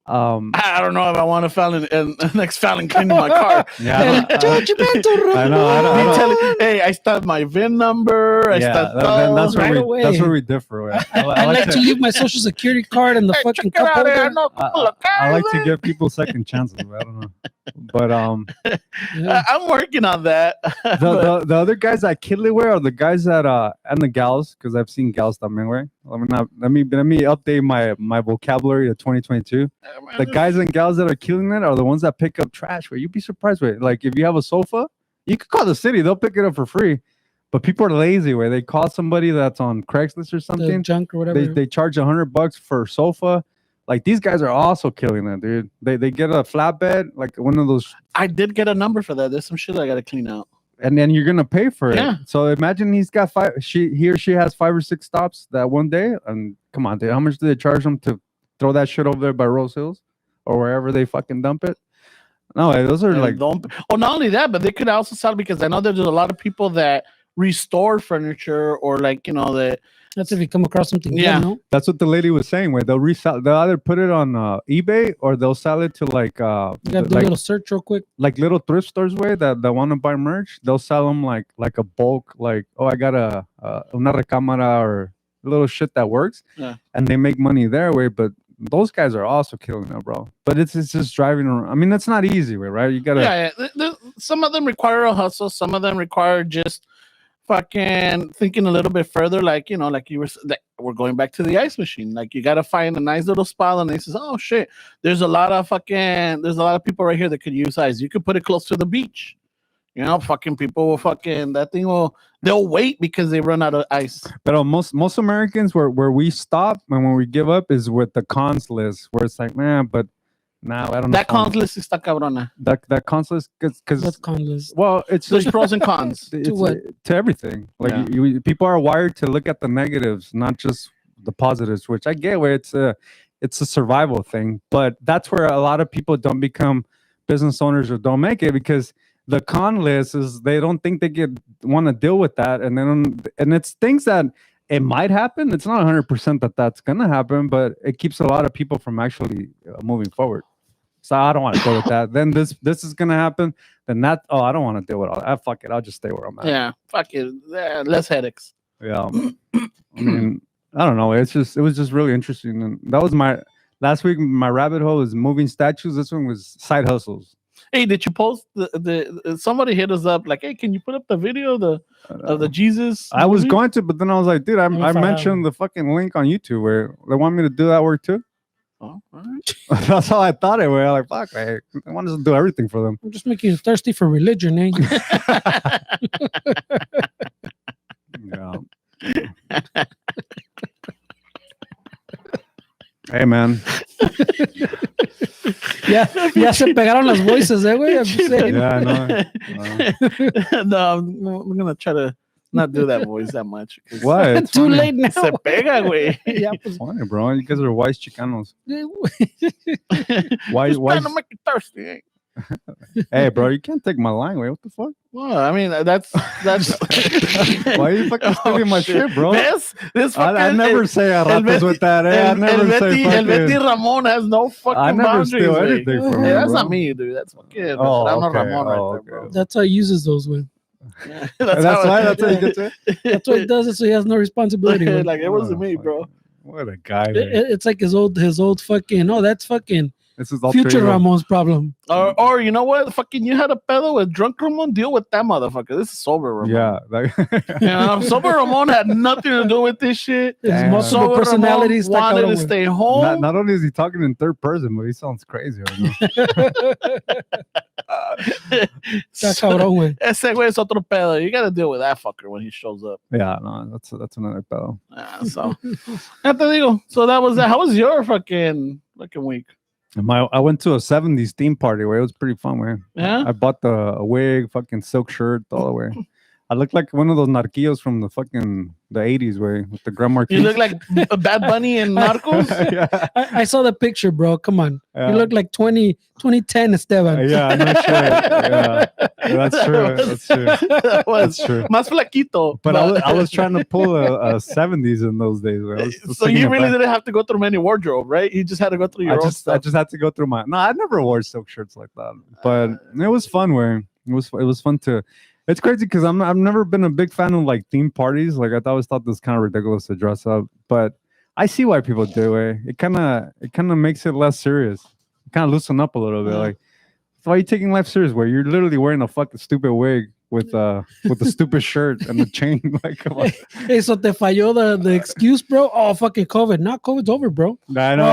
I don't know if I want a felon and next felon cleaning my car. yeah, I know. Detailing, hey, I start my VIN number. I start that's right where away. that's where we differ. Way. I like to leave my social security card in the fucking check it cup out here. I holder. know a couple of I like cars to there. give people second chances. I don't know, but I'm working on that. But the other guys that kill it are the guys that and the gals, because I've seen gals también way. Let me update my vocabulary to 2022. The guys and gals that are killing it are the ones that pick up trash. Where you'd be surprised with. Like if you have a sofa, you could call the city; they'll pick it up for free. But people are lazy. Where they call somebody that's on Craigslist or The something, junk or whatever. they charge $100 for a sofa. Like these guys are also killing it, dude. They get a flatbed, like one of those, I did get a number for that. There's some shit I got to clean out. and then you're gonna pay for it. Yeah. So imagine he's got he or she has 5 or 6 stops that one day. And come on, dude, how much do they charge them to throw that shit over there by Rose Hills or wherever they fucking dump it? No, those are And like, not only that, but they could also sell, because I know there's a lot of people that restore furniture, or like, That's if you come across something. Yeah. Good, no? that's what the lady was saying. Where they'll resell, they'll either put it on eBay or they'll sell it to like You gotta do a little search real quick. like little thrift stores way that want to buy merch. They'll sell them like a bulk, like, oh, I got a una recámara or little shit that works. Yeah. And they make money their way. But those guys are also killing it, bro. But it's just driving around. I mean, it's not easy way, right? You gotta Some of them require a hustle. Some of them require just fucking thinking a little bit further, like, like we're going back to the ice machine. Like, you got to find a nice little spot, and they says, oh shit, there's a lot of people right here that could use ice. You could put it close to the beach. Fucking people will they'll wait because they run out of ice. But most Americans where we stop and when we give up is with the cons list, where it's like, man, but now I don't know. That cons list está cabrona. That cons list, because What's con list? well, it's There's pros and cons. it's, what? to everything. Like Yeah. people are wired to look at the negatives, not just the positives, which I get where it's a survival thing. But that's where a lot of people don't become business owners or don't make it, because the con list is they don't think they want to deal with that, and it's things that it might happen. It's not 100% that's gonna happen, but it keeps a lot of people from actually moving forward. So I don't want to deal with that. Then this is gonna happen. Then that, I don't want to deal with all that. Fuck it, I'll just stay where I'm at. Yeah, fuck it. Yeah, less headaches. Yeah. I mean, I don't know. It was just really interesting. And that was my last week. My rabbit hole is moving statues. This one was side hustles. Hey, did you post the somebody hit us up like, hey, can you put up the video of the Jesus? I was movie? going to, but then I was like, dude, I mentioned the fucking link on YouTube where they want me to do that work too. Oh, all right. That's how I thought it was. Like, fuck, I want to do everything for them. I'm just making you thirsty for religion, eh? Yeah. Hey, man. Ya se pegaron las voices, güey. I'm just saying. Yeah, I know. No, I'm gonna try to not do that voice that much. What? It's Too funny. late now. Se pega, güey. Yeah, It's funny, bro. You guys are wise Chicanos. Why? Just trying to make you thirsty. Eh? Hey, bro, you can't take my line, wait. What the fuck? Well, I mean, that's. Why are you fucking stealing my shit, bro? This I never say a ratos with that. Eh? I never say El Betty fucking. Ramon has no fucking I never boundaries. steal güey. anything from Hey, you, that's bro. not me, dude. That's fucking Oh, Ramon okay. right Oh, there, bro. okay. That's how he uses those, güey. Yeah, That's how why. it- That's how you get to it. That's what he does it, so he has no responsibility. güey. like it wasn't Oh, me, fuck. bro. What a guy. It- Man. it's like his old fucking. Oh, that's fucking This is all future Ramon's problem. Or you know what? Fucking you had a pedo with drunk Ramon. Deal with that motherfucker. This is sober Ramon. Yeah. Like, Sober Ramon had nothing to do with this shit. His Damn. multiple Sober personalities. Ramon wanted to Ramon. stay home. not only is he talking in third person, but he sounds crazy right now. Está cabrón, güey. Ese güey es otro pedo. You gotta deal with that fucker when he shows up. Yeah, no, that's another pedo. So, ya te digo. So that was that. How was your fucking week? I went to a 70s theme party where it was pretty fun, man. Yeah? I bought a wig, fucking silk shirt, all the way. I look like one of those narquillos from the 80s way with the Grand Marquis. You look like a Bad Bunny in Narcos. Yeah. I saw the picture, bro. Come on. Yeah. You look like 2010 Esteban. Yeah, no shit. Yeah. That's true. That's true. That was That's true. Más flaquito. But I was trying to pull a 70s in those days. I was So taking you it really back. didn't have to go through many wardrobe, right? You just had to go through your own I stuff. just had to go through my. No, I never wore silk shirts like that. But it was fun. It was fun to. It's crazy because I've never been a big fan of like theme parties. Like I always thought this kind of ridiculous to dress up, but I see why people do it. It kind of makes it less serious. It kind of loosen up a little bit. Like, why are you taking life serious? Where you're literally wearing a fucking stupid wig with a stupid shirt and a chain. Like, come on. Hey, so te falló the excuse, bro? Oh, fucking COVID. Not COVID's over, bro. I know.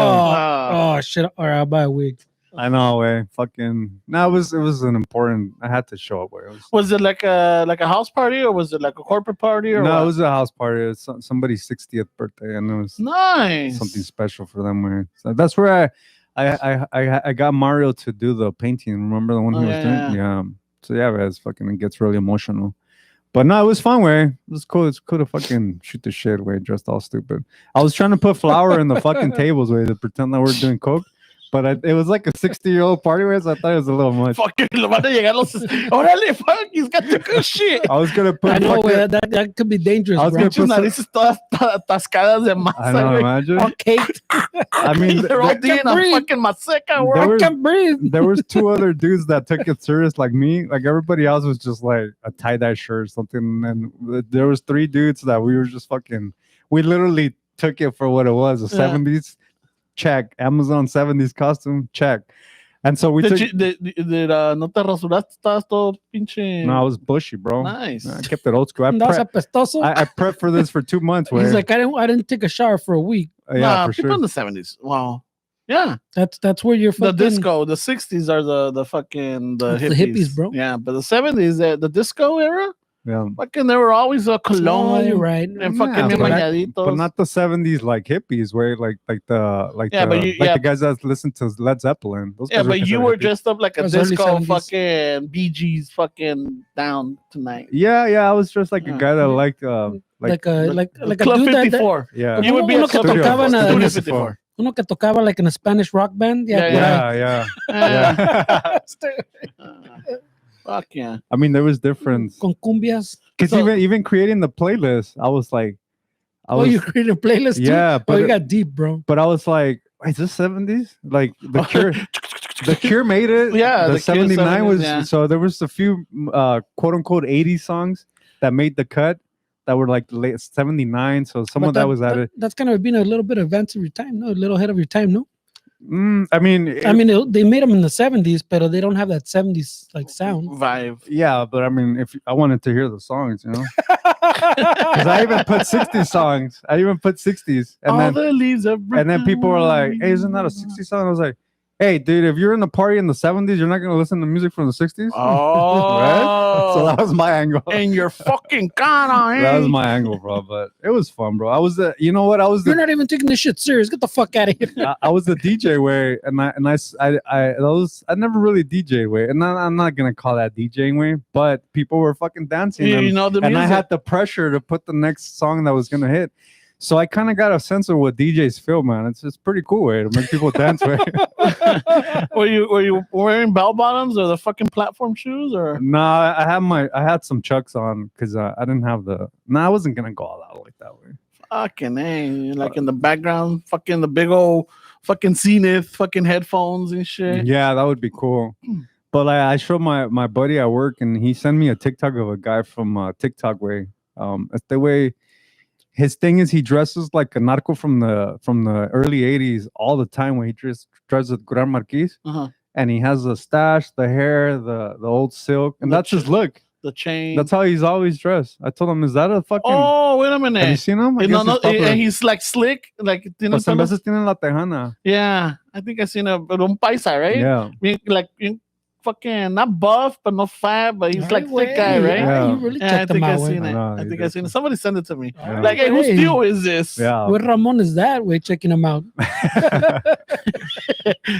Oh, shit. All right, I'll buy a wig. I know, way. Fucking. No, it was an important. I had to show up. Where Was it like a house party or was it like a corporate party or no, what? it was a house party. It was somebody's 60th birthday, and it was Nice. something special for them. Where so that's where I got Mario to do the painting. Remember the one he was doing? Yeah. So yeah, it gets really emotional. But no, it was fun. Way it was cool. It's cool to fucking shoot the shit. Way dressed all stupid. I was trying to put flour in the fucking tables. Way to pretend that we're doing coke. But it was like a 60-year-old party where so I thought it was a little much. Fucking lo van a llegar los. Órale, fuck, he's got the good shit. I was gonna put. I know, fucking- that could be dangerous, I was bro. gonna put Sus narices todas atascadas de masa. I know, güey. imagine. All caked. I mean, They're all doing a breathe. fucking maseca, There bro. was- I can't breathe. there was two other dudes that took it serious like me. Like everybody else was just like a tie-dye shirt or something. And there was three dudes that we were just fucking. We literally took it for what it was. A Yeah. 70s check. Amazon 70s costume check. And so we took. No te rasuraste, estabas todo pinche. No, I was bushy, bro. Nice. I kept it old school. That's apestoso. I prepped for this for 2 months. He's Where, like, I didn't take a shower for a week. yeah, Nah, for people sure. in the 70s. Wow. Yeah. That's where you're The fucking disco, the 60s are the fucking the That's hippies. the hippies, bro. Yeah, but the 70s, the disco era, Yeah. fucking they were always a Oh, cologne you're right. and fucking Yeah, bien but- bañaditos. But not the 70s like hippies, where Yeah, but the guys that listen to Led Zeppelin. Those yeah, guys but you considered were hippies. dressed up like a Those early disco 70s. fucking Bee Gees fucking down tonight. Yeah, I was just like a Yeah. guy that liked like a Club dude that 54. yeah. You would be a Uno que Club tocaba en 54. a- Studio 54. uno que tocaba like in a Spanish rock band. Yeah, Yeah. Uh, Fuck yeah. I mean, there was difference Con cumbias. because So- even creating the playlist, I was like, Oh, you created a playlist too? yeah, Oh, you but got deep, bro. but I was like, wait, is this 70s? Like the Cure, the Cure made it. Yeah, the the Cure 79 was 70s, yeah. so there was a few quote unquote 80s songs that made the cut that were like late 79. So some But of that was added. That's kind of been a little bit advanced of your time, no? A little ahead of your time, no? I mean, They made them in the 70s, but they don't have that 70s like sound. Vibe. yeah, but I mean, if I wanted to hear the songs, you know, because I even put 60s songs. I even put 60s, and All then the leaves are and then people were like, "Hey, isn't that a 60s song?" I was like, "Hey, dude, if you're in the party in the 70s, you're not gonna listen to music from the 60s." Oh, So that was my angle. and you're fucking kind That was my angle, bro. But it was fun, bro. I was the, you know what? I was You're the, not even taking this shit serious. Get the fuck out of here. I was the DJ way, and I never really DJ way, and I'm not gonna call that DJing way, but people were fucking dancing, You and, know the and I music. had the pressure to put the next song that was gonna hit. So I kind of got a sense of what DJs feel, man. It's pretty cool way to make people dance. Way. were you wearing bell bottoms or the fucking platform shoes or? Nah, I had some Chucks on because I didn't have the. I wasn't gonna go all out like that way. Fucking like in the background, fucking the big old fucking Zenith, fucking headphones and shit. Yeah, that would be cool. But I showed my buddy at work, and he sent me a TikTok of a guy from TikTok way. Este way, his thing is he dresses like a narco from the early '80s all the time. When he dresses Gran Marquis, Uh-huh. and he has the stash, the hair, the old silk, and The that's his look. The chain. That's how he's always dressed. I told him, "Is that a fucking?" Oh, wait a have you minute. seen him? I No, guess he's popular. and he's like slick, like tiene Pues en pelo- veces tienen la tejana. yeah. I think I seen un paisa, right? Yeah. Bien fucking not buff, but not fat, but he's like thick guy, right? Yeah. You really Yeah, I checked think him I out, seen güey. it. know, I he think I did seen it. too. Somebody sent it to me. Yeah. Like, hey, whose Hey. deal is this? Yeah. What Ramon is that? We're checking him out.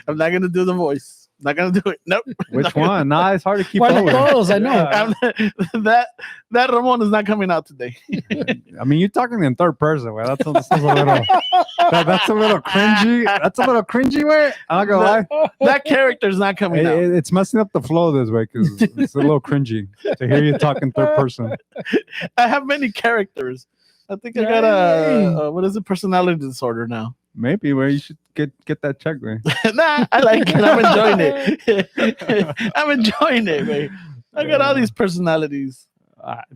I'm not gonna do the voice. Not gonna do it. Nope. Which one? Nah, it's hard to keep One up of those, I know. That Ramon is not coming out today. I mean, you're talking in third person, way. That's a little that's a little cringy. That's a little cringy, way. I'm not gonna lie. That character's not coming out. It's messing up the flow this way because it's a little cringy to hear you talk in third person. I have many characters. I think I got a what is it? Personality disorder now. Maybe where you should get that checked, man. Nah, I like it. I'm enjoying it. I'm enjoying it, man. I got all these personalities.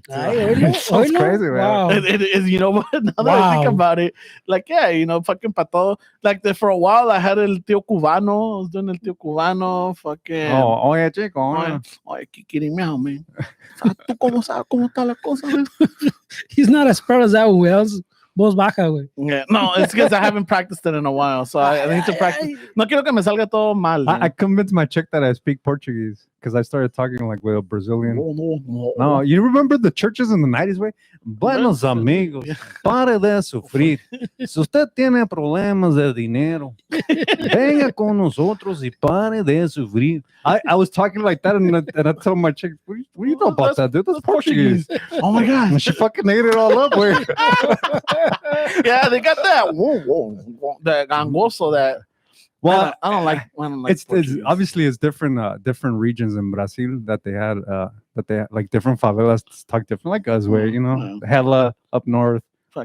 Sounds crazy, man. Wow. It is, you know what? Now that I think about it, like, yeah, you know, fucking pato. Like, for a while, I had el tío cubano. I was doing el tío cubano. Fucking. Oh, yeah, chico. Oye, kikirimeao, man. ¿Tú cómo sabes cómo está la cosa, man? He's not as proud as that one, güey. Voz baja, güey. Yeah, no, it's because I haven't practiced it in a while, so I need to practice. No quiero que me salga todo mal. I convinced my chick that I speak Portuguese because I started talking like with a Brazilian. No, you remember the churches in the 90s, way? Buenos amigos, pare de sufrir. Si usted tiene problemas de dinero, venga con nosotros y pare de sufrir. I was talking like that, and I told my chick, what do you know about that, dude? That's Portuguese. Oh my God. And she fucking ate it all up, way. Yeah, they got that. That gangoso. That. Well, I don't like. It's obviously it's different regions in Brazil that they had like different favelas talk different like us, where you know hella up north,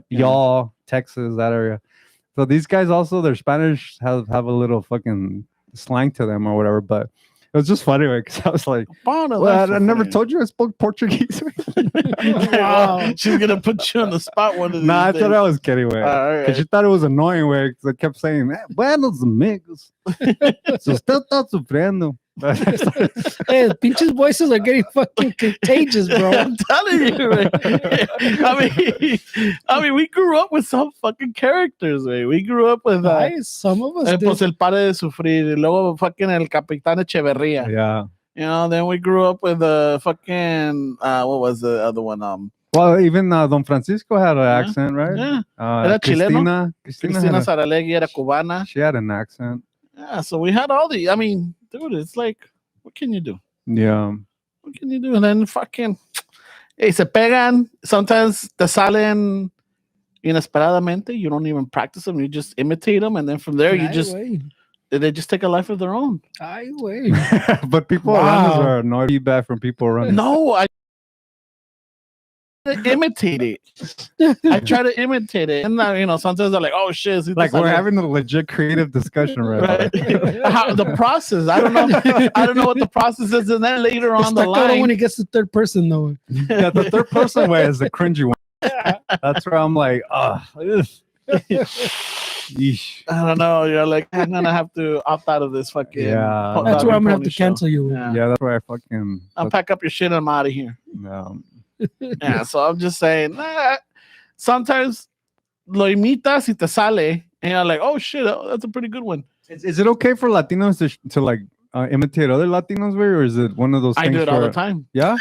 y'all, Texas, that area. So these guys also, their Spanish have a little fucking slang to them or whatever, but it was just funny because I was like, well, I never told you I spoke Portuguese. Wow. She's gonna put you on the spot one of these Nah, I days. thought I was kidding, way. Because she thought it was annoying, way. Because I kept saying, buenos amigos. Si usted está sufriendo. Hey, pinches voices are getting fucking contagious, bro. I'm telling you, man. I mean, we grew up with some fucking characters, man. We grew up with some of us pues did. el padre de sufrir, y luego fucking el Capitán Echeverría. Yeah. You know, then we grew up with the fucking what was the other one? Well, even Don Francisco had an accent, right? Yeah. Era Cristina Saralegui era cubana. She had an accent. Yeah, so we had all the. I mean, dude, it's like, what can you do? Yeah. What can you do? And then fucking, hey, se pegan. Sometimes te salen inesperadamente. You don't even practice them. You just imitate them, and then from there, they just take a life of their own. But people around us are annoyed. Feedback from people around us. No, I imitate it. I try to imitate it, and you know, sometimes they're like, "Oh shit!" Like we're having a legit creative discussion right now. How the process? I don't know. I don't know what the process is, and then later on the line, when it gets to third person, though. Yeah, the third person way is the cringy one. That's where I'm like, yeesh. I don't know. You're like, I'm gonna have to opt out of this fucking. Yeah, that's where I'm gonna have to cancel you. Yeah, that's where I fucking. I'll pack up your shit and I'm out of here. No. Yeah, so I'm just saying, sometimes lo imitas y te sale, and you're like, oh shit, that's a pretty good one. Is it okay for Latinos to like imitate other Latinos, or is it one of those things? I do it all the time. Yeah?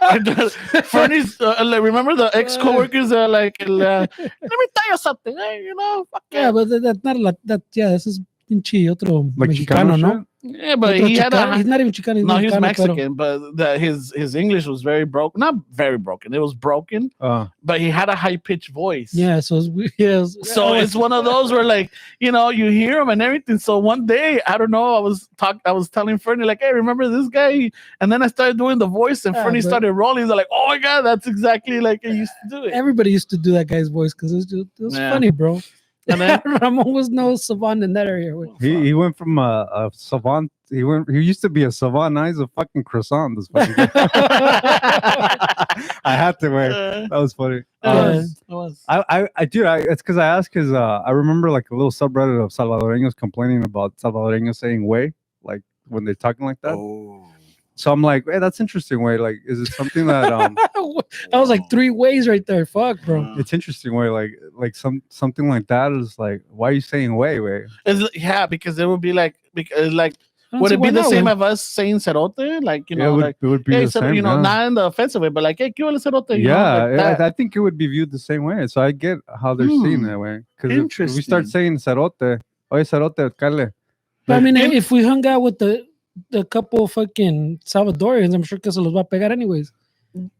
I do it. Funny's, like, remember the ex-coworkers that are like, let me tell you something, hey, you know? Yeah, but that's not that. Yeah, this is pinche otro like Mexicano, Chicano, no? Yeah, but Otro he had Chicano. He's not even Chicano. No, he's Mexicano, Mexican, but his English was very broken. Not very broken. It was broken, but he had a high-pitched voice. Yeah, so it's one of those where, like, you know, you hear him and everything. So one day, I don't know, I was telling Fernie, like, hey, remember this guy? And then I started doing the voice, and Fernie started rolling. He's like, oh my God, that's exactly like I used to do it. Everybody used to do that guy's voice because it was funny, bro. And then Ramon was no savant in that area. He went from a savant. He used to be a savant. Now he's a fucking croissant. This fucking guy. I had to wear. That was funny. It was. It's because I asked because I remember like a little subreddit of Salvadoreños complaining about Salvadoreños saying "way" like when they're talking like that. Oh. So I'm like, hey, that's interesting. Way, like, is it something that I was like 3 ways right there. Fuck, bro. It's interesting. Way, like something like that is like, why are you saying way? Yeah, because it would be like would it be the same as us saying cerote? Like, you know, it would be hey, the same. You know, not in the offensive way, but like, hey, ¿qué huele cerote? Yeah, I think it would be viewed the same way. So I get how they're seeing that way. Because if we start saying cerote, oye cerote, cale. But I mean, if we hung out with the a couple fucking Salvadorians, I'm sure que se los va a pegar anyways.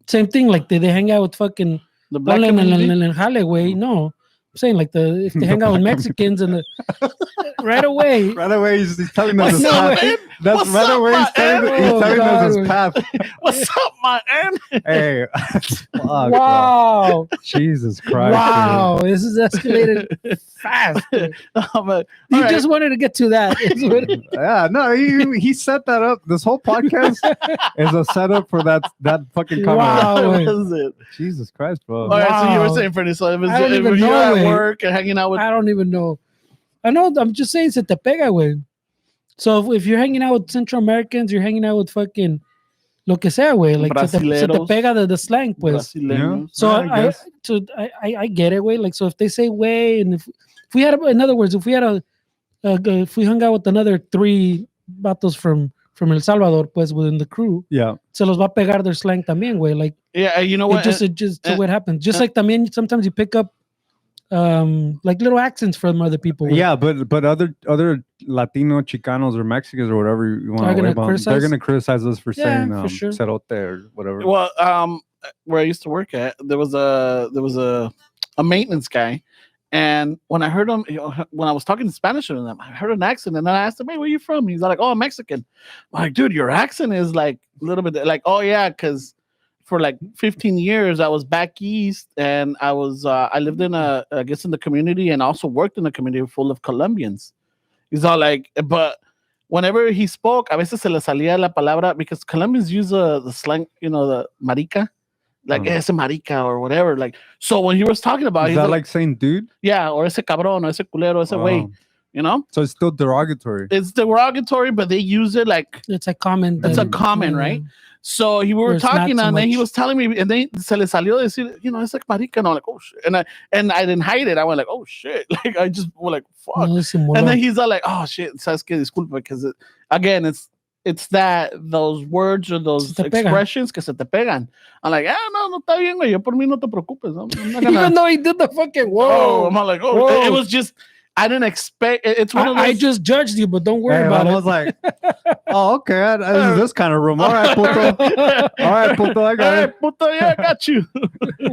Same thing, like they hang out with fucking The black Ponle en community. el jale, güey. No, I'm saying like if they hang out with Mexicans and right away. Right away, he's telling us What's his up, path. man? That's What's right up, away. my He's telling, man? he's Oh, telling God, us his güey. path. What's up, my man? Hey, fuck, bro. Wow. Jesus Christ. Wow. This is escalated fast. Dude. Oh, but, You all right. just wanted to get to that. Is what- Dude. Yeah, no, he set that up. This whole podcast is a setup for that fucking comment. Wow. That güey. was it. Jesus Christ, bro. All right, so you were Wow. saying, Fernie, so I don't if even you're know, at güey. work and hanging out with I don't even know. I know. I'm just saying se te pega, güey. So if you're hanging out with Central Americans, you're hanging out with fucking lo que sea, güey. Like se te Brasileros. pega the slang, pues. Brasileños. So Yeah, I I get it, way. Like so, if they say way, and if we had, in other words, if we had if we hung out with another 3 vatos from El Salvador, pues within the crew, Yeah. se los va a pegar their slang también, way. Like Yeah, you know what? it just what happens. Just like también sometimes you pick up like little accents from other people. güey. Yeah, but other Latino, Chicanos, or Mexicans or whatever you want Are to gonna label them, criticize? they're gonna criticize us for Yeah, saying for sure. cerote or whatever. Well, where I used to work at, there was a maintenance guy, and when I heard him, when I was talking Spanish to him, I heard an accent, and then I asked him, "Hey, where you from?" He's like, "Oh, I'm Mexican." I'm like, dude, your accent is like a little bit like, oh yeah, because for like 15 years I was back east, and I lived in I guess in the community, and also worked in a community full of Colombians. He's all like, but whenever he spoke, a veces se le salía la palabra because Colombians use the slang, the marica, like ese marica or whatever. Like, so when he was talking about, Is he's that like, like saying dude? yeah, or ese cabrón, or ese culero, ese güey, So it's still derogatory. It's derogatory, but they use it like It's a comment. it's a that- comment, yeah. right? So we Where were it's not talking, so and then he much. was telling me, and then se le salió decir, it's like marica, and I'm like, oh shit, and I didn't hide it. I went like, oh shit, like I just was like, fuck. No disimuló. And then he's all like, oh shit, sabes que disculpa, because again, it's that those words or those Se te pegan. expressions que se te pegan. I'm like, no está bien, güey, yo por mí no te preocupes. I'm not Even gonna, though he did the fucking oh, whoa. I'm all like, oh, Whoa. it was just, I didn't expect, it's one of those. I just judged you, but don't worry Hey, about I it. was like, oh, okay, this is this kind of room. All right, puto. All right, puto, I got Hey, it. puto, yeah, I got you.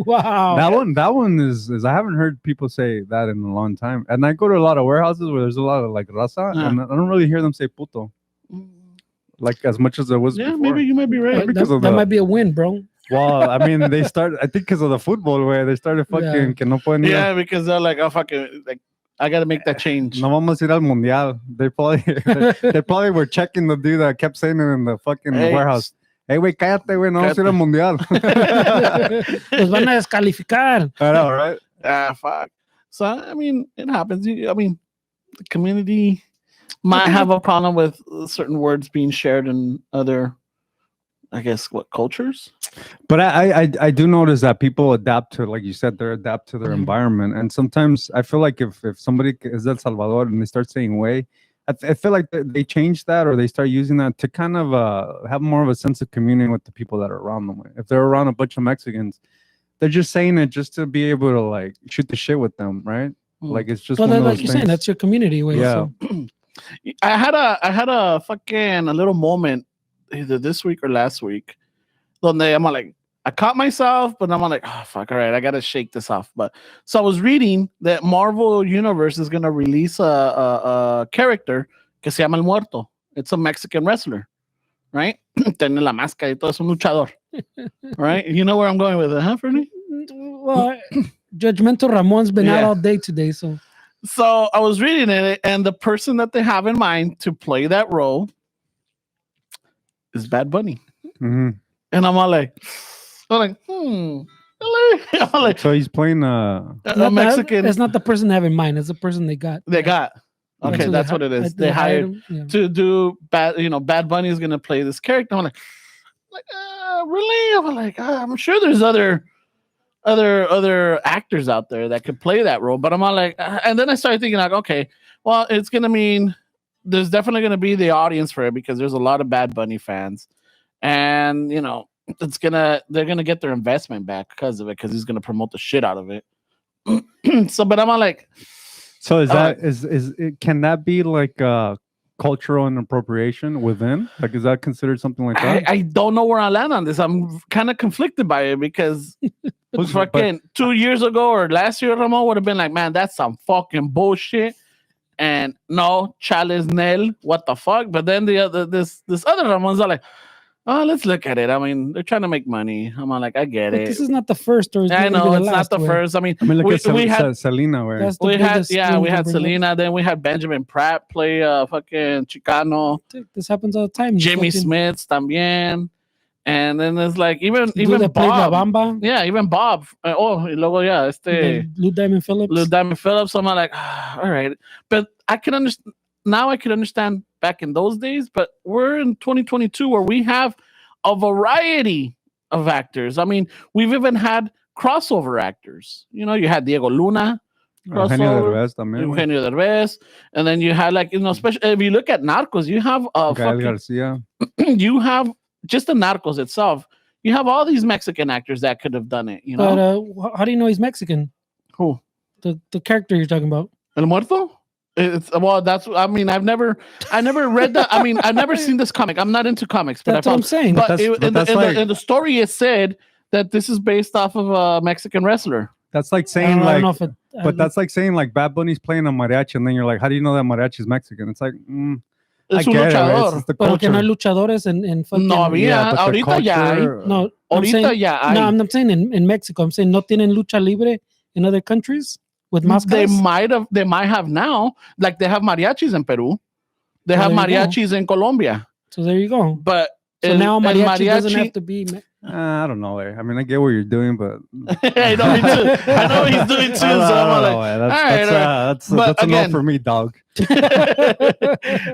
Wow. That one is I haven't heard people say that in a long time. And I go to a lot of warehouses where there's a lot of like raza, and I don't really hear them say puto like as much as there was Yeah, before. maybe you might be right. because of that the- might be a win, bro. Well, I mean, I think because of the football way, they started fucking Yeah. que no pueden ir. Yeah, because they're like, oh, fuck it. Like, I got to make that change. No vamos a ir al mundial. They probably they probably were checking the dude that kept saying it in the fucking Hey, warehouse. Hey, güey, cállate, güey, no vamos a ir al mundial. Los van a descalificar. I know, right? Fuck. So, I mean, it happens. I mean, the community might have a problem with certain words being shared in other, I guess, cultures? But I do notice that people adapt to, like you said, they adapt to their Mhm. environment. And sometimes I feel like if somebody is El Salvador and they start saying way, I feel like they change that or they start using that to kind of have more of a sense of communion with the people that are around them. If they're around a bunch of Mexicans, they're just saying it just to be able to like shoot the shit with them, right? Like it's just Well, one of like those you're saying, things. that's your community way. Yeah. So. I had a fucking a little moment either this week or last week. Donde I'm like, I caught myself, but I'm like, oh fuck, all right, I gotta shake this off. But so I was reading that Marvel Universe is gonna release a character que se llama El Muerto. It's a Mexican wrestler, right? Tiene la máscara y todo, es un luchador, right? You know where I'm going with it, huh, Fernie? Well, Judgmental Ramon's been out Yeah. all day today, so So I was reading it, and the person that they have in mind to play that role is Bad Bunny. Mhm. And I'm like, really? I'm like, So he's playing a Not Mexican. It's not the person they have in mind. It's the person they got. They got. Okay, that's what it is. They hired him. Yeah. to do Bad. Bad Bunny is gonna play this character. I'm like, really? I'm like, I'm sure there's other actors out there that could play that role, but I'm all like, and then I started thinking like, okay, well, it's gonna mean there's definitely gonna be the audience for it because there's a lot of Bad Bunny fans, and they're gonna get their investment back because of it because he's gonna promote the shit out of it. So, but I'm all like, So is Uh, that is can that be like cultural inappropriation within? Like, is that considered something like that? I don't know where I land on this. I'm kind of conflicted by it because But- fucking 2 years ago or last year, Ramon would have been like, man, that's some fucking bullshit. And no, Chales Nel, what the fuck? But then this other Ramon's are like, oh, let's look at it. I mean, they're trying to make money. I'm like, I get But it. this is not the first, or it's I gonna be know the it's not last the way. first. I mean, I mean, look we at had Selena, where That's the we had biggest yeah thing we to had bring up. Selena, then we had Benjamin Pratt play fucking Chicano, This happens all the time. Jimmy Fucking Smith también, and then there's like even dude that played La Bob, Bamba, yeah, even Bob. Y luego yeah, the Lou Diamond Phillips. Lou Diamond Phillips. I'm like, all right, but I can understand now. I could understand back in those days, but we're in 2022 where we have a variety of actors. I mean, we've even had crossover actors. You know, you had Diego Luna, Eugenio crossover, Derbez también. Eugenio Derbez, and then you had like especially if you look at Narcos, you have Gael fucking, Garcia. you have just the Narcos itself. You have all these Mexican actors that could have done it. You know, But how do you know he's Mexican? who The character you're talking about. El Muerto? It's well, that's. I mean, I never read that. I mean, I've never seen this comic. I'm not into comics, but That's what I'm saying. But That's- but that's like- in the story, it said that this is based off of a Mexican wrestler. That's like I saying don't know like, if it, but that's like saying like Bad Bunny's playing a mariachi, and then you're like, how do you know that mariachi is Mexican? It's like, I Es un get it, right? It's luchador. just the Pero que no hay culture. luchadores en fucking. No había. Yeah, but the Ahorita ya hay. culture- No, I'm Ahorita saying, ya hay. no, I'm not saying in Mexico. I'm saying no tienen lucha libre in other countries with They máscaras. they might have now. Like they have mariachis in Peru. They Well, have there you go. mariachis in Colombia. So there you go. But So now mariachi doesn't have to be. I don't know. I mean, I get what you're doing, but I know me too. I know he's doing too. So I'm like, That's, all right, that's But a no again- for me, dog.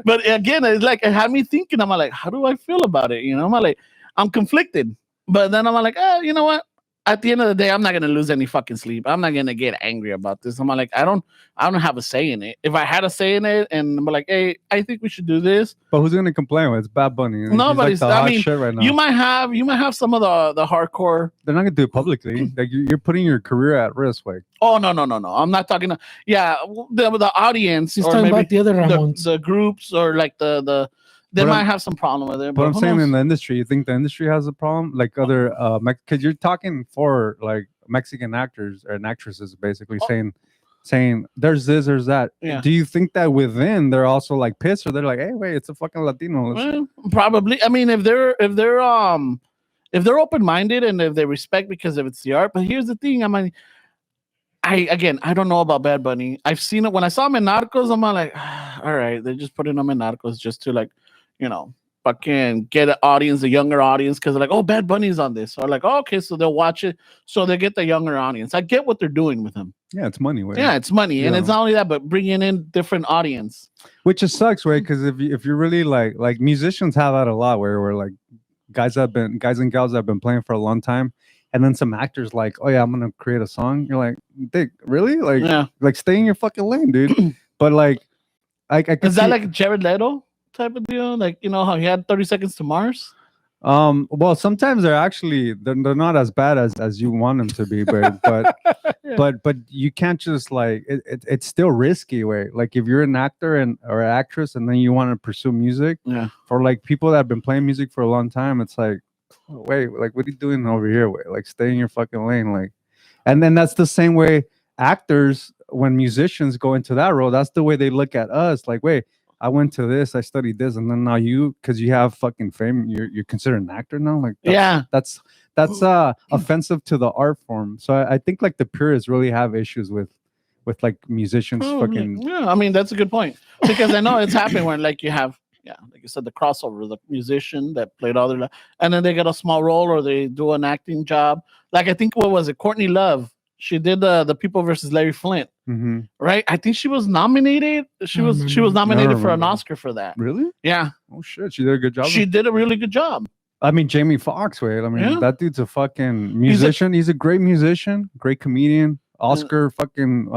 but again, it's like it had me thinking. I'm like, how do I feel about it? You know, I'm like, I'm conflicted. But then I'm like, you know what? At the end of the day, I'm not gonna lose any fucking sleep. I'm not gonna get angry about this. I'm like, I don't have a say in it. If I had a say in it, and I'm like, hey, I think we should do this. But who's gonna complain? It's Bad Bunny. He's Nobody's- Like the I hot mean, shit right now. You might have some of the hardcore. They're not gonna do it publicly. Like you're putting your career at risk. Like Oh no. I'm not talking. The audience He's or talking maybe about the other Ramones. the groups or like they But might I'm- have some problem with it. but I'm who saying knows? in the industry, you think the industry has a problem? Like other because you're talking for like Mexican actors and actresses, basically saying there's this, there's that. Yeah. Do you think that within they're also like pissed, or they're like, hey, wait, it's a fucking Latino? Well, probably. I mean, if they're open minded and if they respect because of it's the art. But here's the thing. I mean, I don't know about Bad Bunny. I've seen it when I saw him in Narcos. I'm like, all right, they're just putting him in Narcos just to like, fucking get an audience, a younger audience, because they're like, oh, Bad Bunny's on this. So like, oh, okay, so they'll watch it, so they get the younger audience. I get what they're doing with him. Yeah, it's money. Way. Yeah, it's money, and Yeah. it's not only that, but bringing in different audience. Which just sucks, right? Because if you're really like musicians have that a lot, where like guys and gals that have been playing for a long time, and then some actors like, oh yeah, I'm gonna create a song. You're like, Dick, really? Like, Yeah, like stay in your fucking lane, dude. But like, I could is that see- like Jared Leto type of deal? Like how he had 30 Seconds to Mars. well, sometimes they're not as bad as you want them to be, but Yeah. but you can't just like it's still risky way. Like if you're an actor or an actress and then you want to pursue music, Yeah. for like people that have been playing music for a long time, it's like, wait, like what are you doing over here? Wait, like stay in your fucking lane. Like, and then that's the same way actors, when musicians go into that role, that's the way they look at us. Like, wait, I went to this, I studied this, and then now because you have fucking fame, you're considered an actor now. Like, that's offensive to the art form. So I think like the purists really have issues with like musicians fucking. Yeah, I mean that's a good point, because I know it's happening when like you have like you said, the crossover, the musician that played all their and then they get a small role or they do an acting job. Like I think what was it, Courtney Love? She did the People versus Larry Flint, Mhm. right? I think she was nominated. She was nominated for an remember. Oscar for that. Really? Yeah, Oh shit, she did a good job. she did a really good job. I mean, Jamie Foxx, wait. I mean, Yeah. that dude's a fucking musician. He's a great musician, great comedian, Oscar fucking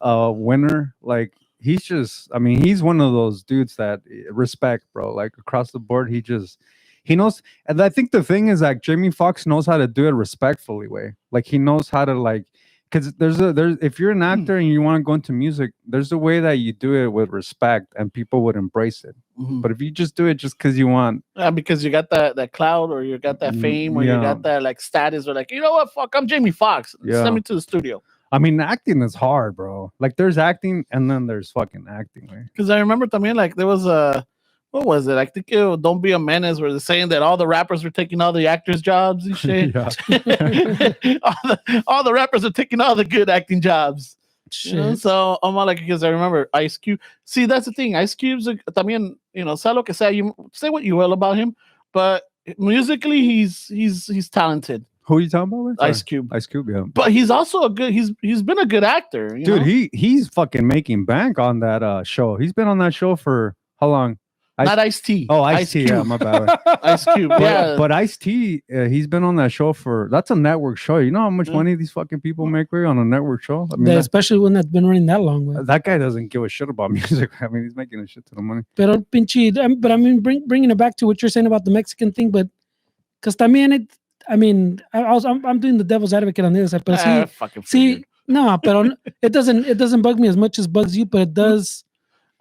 winner. Like he's just, I mean, he's one of those dudes that respect, bro. Like across the board, he knows. And I think the thing is like Jamie Foxx knows how to do it respectfully way. Like he knows how to like because there's if you're an actor and you want to go into music, there's a way that you do it with respect and people would embrace it. But if you just do it just because you want, because you got that cloud, or you got that fame, or you got that like status, or like, you know what, fuck, I'm Jamie Foxx. Send me to the studio. I mean, acting is hard, bro. Like, there's acting and then there's fucking acting. Because I remember también, like, there was a, what was it? I think Don't Be a Menace, where they're saying that all the rappers were taking all the actors' jobs and shit. all the rappers are taking all the good acting jobs. You know? So I'm like, because I remember Ice Cube. See, that's the thing. Ice Cube's también, sea lo que sea, you say what you will about him, but musically he's talented. Who are you talking about? Ice Cube. Ice Cube, yeah. But he's also a good. He's been a good actor. Dude, he's fucking making bank on that show. He's been on that show for how long? Not Ice-T. Oh, Ice-T. Yeah, my bad. Ice Cube. Yeah, but Ice-T, he's been on that show for. That's a network show. You know how much money these fucking people make on a network show? I mean, especially one that's been running that long. Way. That guy doesn't give a shit about music. I mean, he's making a shit ton of money. Pero pinche, but I mean, bringing it back to what you're saying about the Mexican thing, but because también I'm doing the devil's advocate on this side, but no, but it doesn't bug me as much as bugs you, but it does.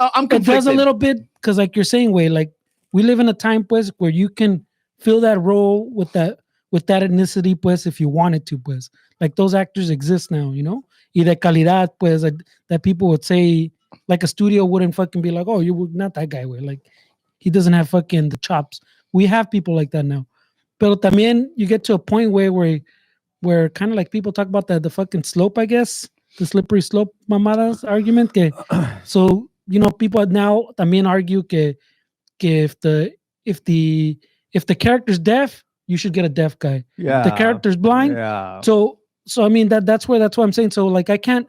I'm conflicted. It does a little bit because, like you're saying, way like we live in a time, pues, where you can fill that role with that ethnicity, pues, if you wanted to, pues, like those actors exist now, you know, y de calidad, pues, like, that people would say, like a studio wouldn't fucking be like, oh, you're not that guy, way, like he doesn't have fucking the chops. We have people like that now. But también you get to a point where kind of like people talk about the fucking slope, I guess, the slippery slope mamadas argument. So, you know, people now también argue que if the character's deaf, you should get a deaf guy. Yeah. The character's blind. Yeah. So I mean that's what I'm saying. So like I can't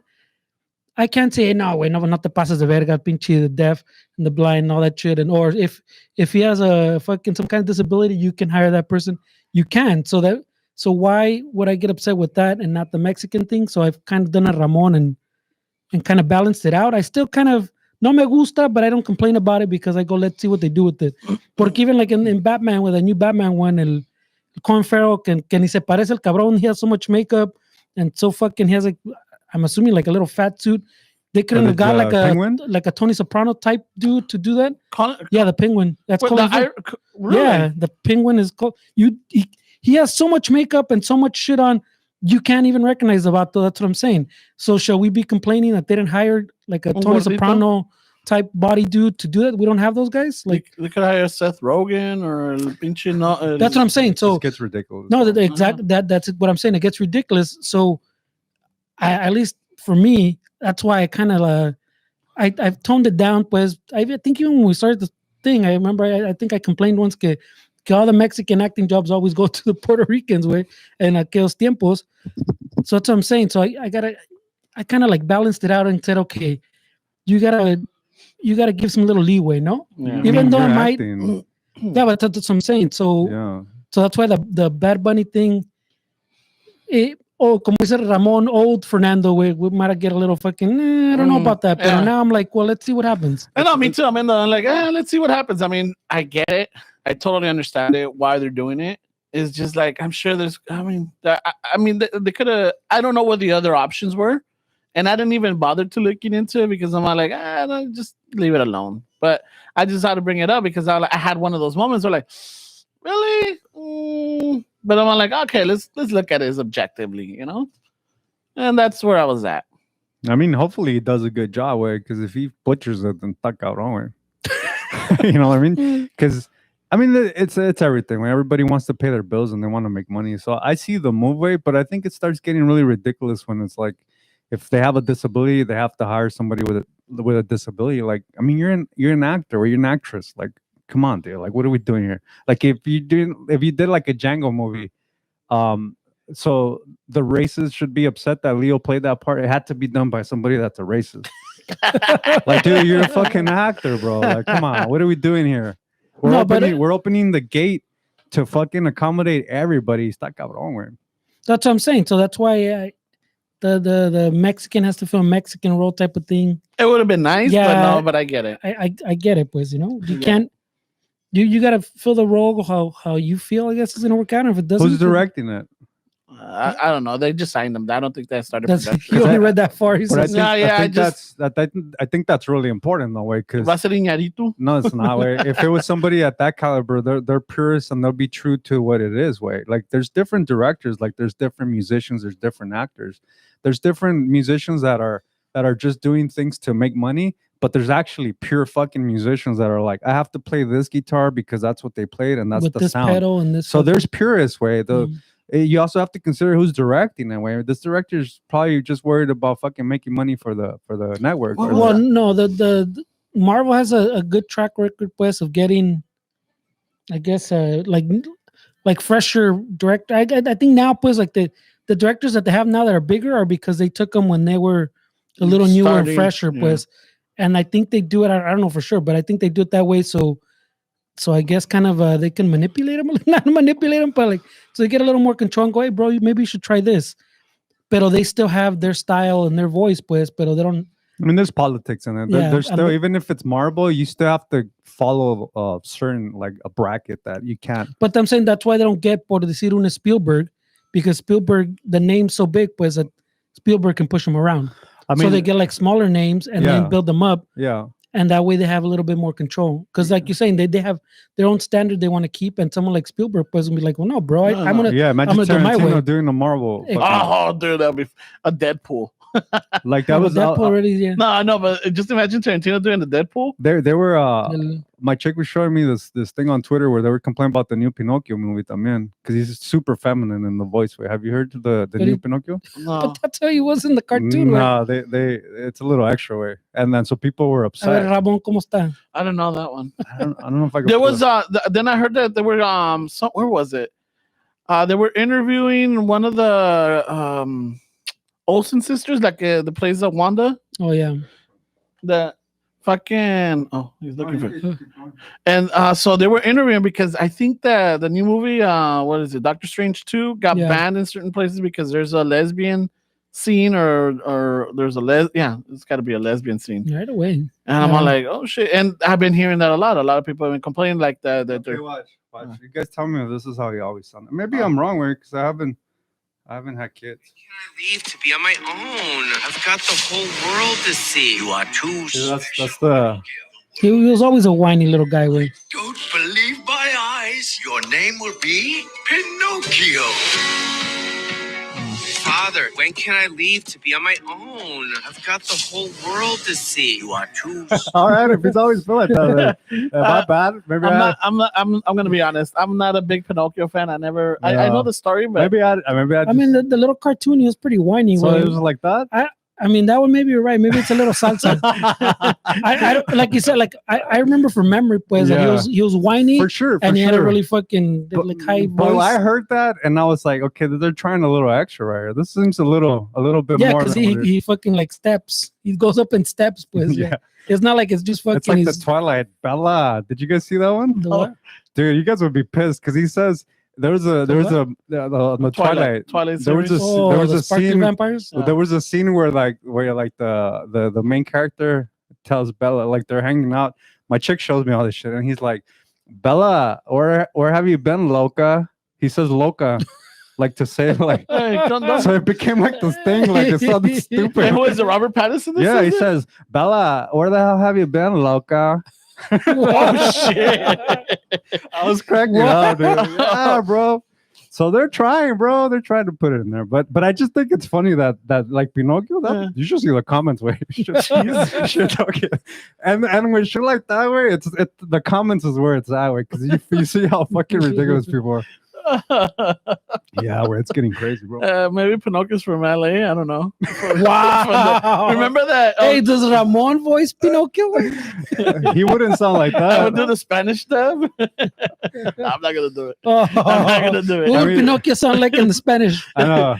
say no te pases de verga, pinche the deaf and the blind and all that shit. And or if he has a fucking some kind of disability, you can hire that person. You can. So why would I get upset with that and not the Mexican thing? So I've kind of done a Ramon and kind of balanced it out. I still kind of no me gusta, but I don't complain about it because I go, let's see what they do with it. Porque even like in Batman, with a new Batman one, el Colin Farrell que ni se parece el cabrón, he has so much makeup and so fucking he has like, I'm assuming like a little fat suit. They couldn't have got like a Tony Soprano type dude to do that. Yeah, the Penguin. That's called. Really? Yeah, the Penguin is called. He has so much makeup and so much shit on, you can't even recognize the vato. That's what I'm saying. So shall we be complaining that they didn't hire like a Tony Soprano type body dude to do that? We don't have those guys. Like they could hire Seth Rogen or pinche. That's what I'm saying. So it gets ridiculous. No, that's what I'm saying. It gets ridiculous. So at least for me, that's why I kind of I've toned it down. Pues I think even when we started the thing, I remember I think I complained once que all the Mexican acting jobs always go to the Puerto Ricans way and aquellos tiempos. So that's what I'm saying. So I kind of like balanced it out and said, okay, you gotta give some little leeway, no? Yeah. Even though I might, acting. yeah, but that's what I'm saying. So Yeah. So that's why the Bad Bunny thing. Como dice Ramon, old Fernando, we might get a little fucking, I don't know about that. But now I'm like, well, let's see what happens. I know, me too. I'm like, let's see what happens. I mean, I get it. I totally understand it, why they're doing it. It's just like, I'm sure there's, they could have, I don't know what the other options were. And I didn't even bother to looking into it because I'm like, no, just leave it alone. But I just had to bring it up because I had one of those moments where like, really? But I'm like, okay, let's look at it objectively, you know? And that's where I was at. I mean, hopefully he does a good job, because if he butchers it, then fuck out wrong. You know what I mean? Because I mean, it's everything. When everybody wants to pay their bills and they want to make money. So I see the move way, but I think it starts getting really ridiculous when it's like, if they have a disability, they have to hire somebody with a disability. Like, I mean, you're an actor or you're an actress. Like, come on, dude. Like, what are we doing here? Like, if you did like a Django movie, so the racists should be upset that Leo played that part. It had to be done by somebody that's a racist. Like, dude, you're a fucking actor, bro. Like, come on, what are we doing here? We're opening the gate to fucking accommodate everybody. Está cabrón, güey. That's what I'm saying. So that's why the Mexican has to film Mexican role type of thing. It would have been nice, yeah, but I get it. I get it, pues, you know. You can't. You got to fill the role how you feel. I guess it's gonna work out. If it doesn't, who's directing it? I don't know. They just signed him. I don't think that started That's production. he only read that far. He But I says, think, No, yeah, I think that's really important though, way because Va a ser Iñárritu? no, it's not way. If it was somebody at that caliber, they're purists and they'll be true to what it is. Way like there's different directors, like there's different musicians, there's different actors, there's different musicians that are just doing things to make money. But there's actually pure fucking musicians that are like, I have to play this guitar because that's what they played and that's with the this sound. pedal and this. So there's purists way. Mm. You also have to consider who's directing that way. This director's probably just worried about fucking making money for the network. or Well, the- no, the Marvel has a good track record, pues, of getting, I guess, like fresher director. I think now, pues, like the directors that they have now that are bigger are because they took them when they were a little newer and Starting, fresher, yeah. pues. And I think they do it. I don't know for sure, but I think they do it that way. So I guess kind of they can manipulate them, not manipulate them, but like so they get a little more control and go, hey, bro, maybe you should try this. But they still have their style and their voice, pues. But they don't. I mean, there's politics in it. Yeah, There's I still, mean- even if it's Marvel, you still have to follow a certain, like a bracket that you can't. But I'm saying that's why they don't get por decir un Spielberg, because Spielberg, the name's so big, pues that Spielberg can push them around. I mean, So they get like smaller names and Yeah. then build them up, yeah. and that way they have a little bit more control. Because like you're saying, they have their own standard they want to keep, and someone like Spielberg was gonna be like, well, no, bro, No, I'm gonna. Yeah, imagine gonna do it my way. Tarantino doing the Marvel. Hey, fucking- Oh, dude, that'd be a Deadpool. like that was Deadpool already. Yeah. No, I know, but just imagine Tarantino doing the Deadpool. they were El- my chick was showing me this thing on Twitter where they were complaining about the new Pinocchio movie también because he's super feminine in the voice way. Have you heard the Really? new Pinocchio? No. But that's how he was in the cartoon. Right? No, they it's a little extra way. And then so people were A ver, upset. Ramon, ¿cómo está? I don't know that one. I don't know if I could There pull was it. then I heard that there were where was it? They were interviewing one of the Olsen sisters, like the plays of Wanda. Oh yeah. The fucking he's looking for. And so they were interviewing because I think that the new movie, what is it, Doctor Strange 2, got Yeah. banned in certain places because there's a lesbian scene or there's a it's got to be a lesbian scene. Right away. And I'm Yeah. all like, oh shit. And I've been hearing that a lot. A lot of people have been complaining like that. Okay, They're watch. You guys tell me if this is how he always sounded. Maybe I'm wrong, way because I haven't had kids. I leave to be on my own. I've got the whole world to see. You are too Yeah, that's the He was always a whiny little guy. Way. Don't believe my eyes. Your name will be Pinocchio. Father, when can I leave to be on my own? I've got the whole world to see. You are too all right. If he's always feel like that, then, am I bad? Maybe I'm gonna be honest. I'm not a big Pinocchio fan. I Yeah. know the story, but maybe I I mean, the little cartoon, he was pretty whiny. so way. it was like that. I mean, that one maybe you're right. Maybe it's a little salsa. I don't, like you said, like I remember from memory, pues, that Yeah. he was whiny For sure, and he had a sure. really fucking like high But voice. I heard that and I was like, okay, they're trying a little extra right here. This seems a little bit Yeah, more. because than what it- he fucking like steps. He goes up in steps, pues. Yeah. Yeah. It's not like it's just fucking. it's like the his- Twilight Bella. Did you guys see that one? the what? Dude, you guys would be pissed because he says there was a on the Twilight. Twilight There was series. a there was the a sparkly scene. vampires. Yeah. There was a scene where the main character tells Bella like they're hanging out. My chick shows me all this shit, and he's like, "Bella, where have you been, Loca?" He says "Loca," like to say like. Hey, don't- So it became like this thing, like it sounded Hey, stupid. who is it? Robert Pattinson? that Yeah, he says it? says, "Bella, where the hell have you been, Loca?" Oh shit! I was cracking up, dude. Yeah, bro. So they're trying, bro. They're trying to put it in there, but I just think it's funny that like Pinocchio. That Yeah. you should see the comments way. You should okay. And when shit like that way, it's the comments is where it's at way because you see how fucking ridiculous people are. Yeah, where it's getting crazy, bro. Maybe Pinocchio's from LA. I don't know. Wow. Remember that? Hey, does Ramon voice Pinocchio? He wouldn't sound like I would do that. the Spanish dub. I'm not gonna do it. Oh. I'm not gonna do it. What I would mean- Pinocchio sound like in the Spanish? I know.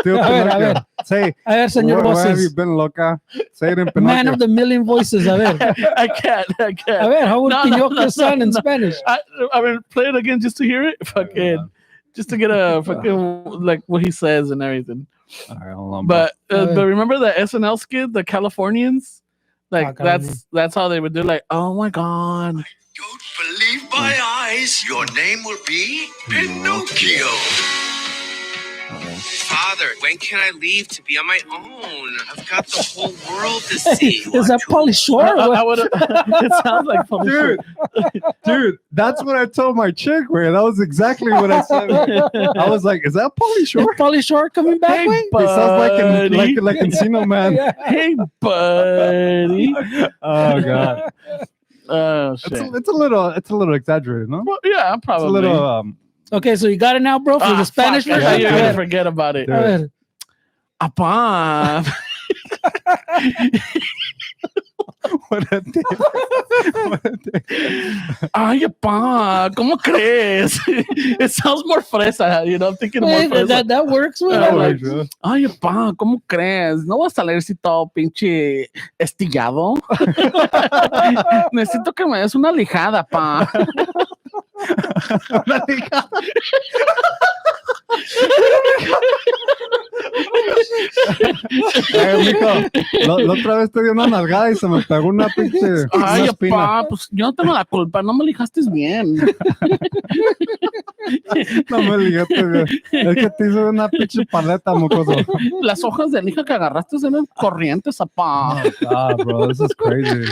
Do A ver, Pinocchio. Say, A ver, señor where have you voces. been, Loca? Say it in Pinocchio. Man of the million voices. A ver. I can't. A ver, how would No, no, Pinocchio no, sound in no. Spanish? I mean, play it again just to hear it. Fucking, just to get a fucking like what he says and everything. All right, hold on, bro. But remember the SNL skit, the Californians? Like Fuck, I don't that's how they would do. Like, oh my god. Don't believe my eyes. Your name will be Pinocchio. Father, when can I leave to be on my own? I've got the whole world to see. Is that Pauly Shore? I would. It sounds like Pauly Shore. Dude, that's what I told my chick, man. That was exactly what I said. I was like, is that Pauly Is Shore? Pauly Shore coming back? Hey, Wait? It sounds buddy. like Encino Man. Yeah. Hey, buddy. Oh god, Oh shit. it's a little exaggerated, no? Well, yeah, It's probably. a little Okay, so you got it now, bro, for the Spanish fuck, version? You're A gonna ver, forget about it. Dude. a ver. Apá. what a dick. What a dick. Ay, apá. ¿Cómo crees? It sounds more fresa, you know. I'm thinking more Hey, fresa. that works, güey. That like- works, bro. Ay, apá, ¿cómo crees? ¿No vas a leer si todo pinche estillado? Necesito que me des una lijada, pa. Una lijada. Mijo, la otra vez te dio una nalgada y se me pegó una pinche Ay, una espina. apá, pues yo no tengo la culpa, no me lijaste bien. No me ligaste bien. Es que te hizo una pinche paleta, mocoso. Las hojas de lija que agarraste eran corrientes, apá. Oh God, bro, this is crazy.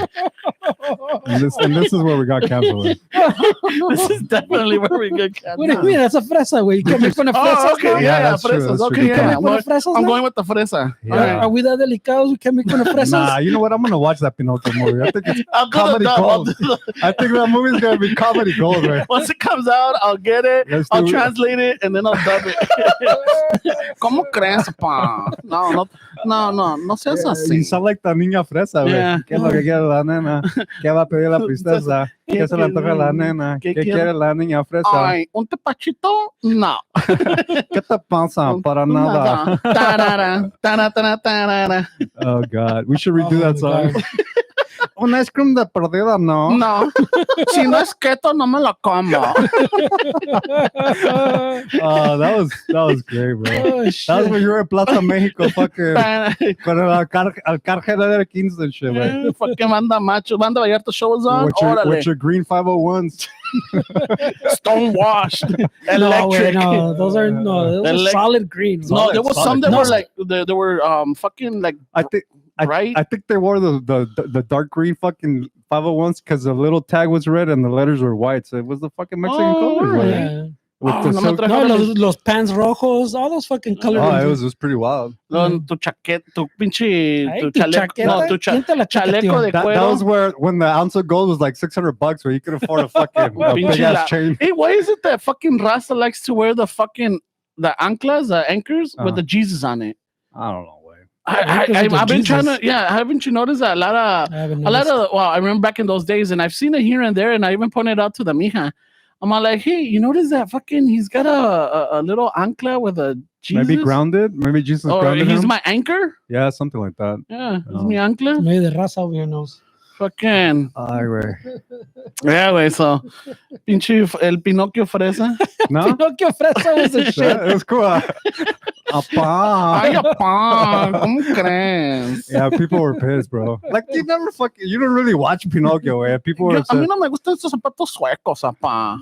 And this is where we got canceled. This is definitely where we get cat. What do you mean? That's a fresa, güey. You can't make fun of fresas. Oh, okay, no? yeah, that's true, fresas. that's Okay, true. yeah. Can't make fun of fresas, I'm no? going with the fresa. Yeah. Alright. Are we that delicados? We can't make fun of fresas? Nah, you know what? I'm gonna watch that Pinocchio movie. I think it's I'll do comedy the dub. I'll gold. do the- I think that movie's gonna be comedy gold, right? Once it comes out, I'll get it. Let's I'll do it. translate it and then I'll dub it. ¿Cómo crees, pa? No seas You así. sound like la niña fresa, güey. Yeah. ¿Qué es lo que quiere la nena? ¿Qué va a pedir la princesa? ¿Qué se le antoja a la nena? ¿Qué ¿Qué quiere? quiere la niña fresa? Ay, un tepachito, no. ¿Qué te pasa? Para nada. Tarara, tarara, tarara. Oh, God. We should redo that song. God. Un ice cream de perdida, no? No. Si no es keto, no me lo como. Oh, that was great, bro. Oh, That was shit. when you were in Plaza Mexico, fucking, con el carjero de 15 and shit, güey. Fucking banda macho, banda Vallarta shows on. Órale. With your green 501s. Stonewashed. No, Electric. güey, no, those are Elec- solid green. No, there was some that No, were like they were fucking like I think right. I think they wore the dark green fucking 501s because the little tag was red and the letters were white. So it was the fucking Mexican Oh, colors, really? güey. Yeah. With Oh, the no me silk- trajeron No, mis- los pants rojos, all those fucking colors. Oh, it was pretty wild. Tu chaqueta, tu pinche, Ay, tu tu chaleco, chaqueta. no, tu ¿Quién te la chaleco chaqueteó? de That cuero. was where when the ounce of gold was like $600, where you could afford a fucking a big Pinche la- ass chain. Hey, why is it that fucking Rasta likes to wear the anclas, the anchors Uh-huh. with the Jesus on it? I don't know, way. I've been trying to, yeah. Haven't you noticed that I haven't a lot noticed. of, well, I remember back in those days, and I've seen it here and there, and I even pointed out to the mija. I'm all like, hey, you notice that fucking he's got a little ancla with a Jesus? Maybe grounded. Maybe Jesus Or grounded he's him. my anchor? Yeah, something like that. Yeah, he's Oh. mi ancla. Maybe the raza over here knows. Fucking. Ay, güey. Yeah, güey, so. Pinche el Pinocchio fresa. No? Pinocchio fresa was a shit. Yeah, it was cool. Apá. Ay, apá, ¿cómo crees? Yeah, people were pissed, bro. Like you don't really watch Pinocchio, eh? People were A mí upset. no me gustan estos zapatos suecos, apá.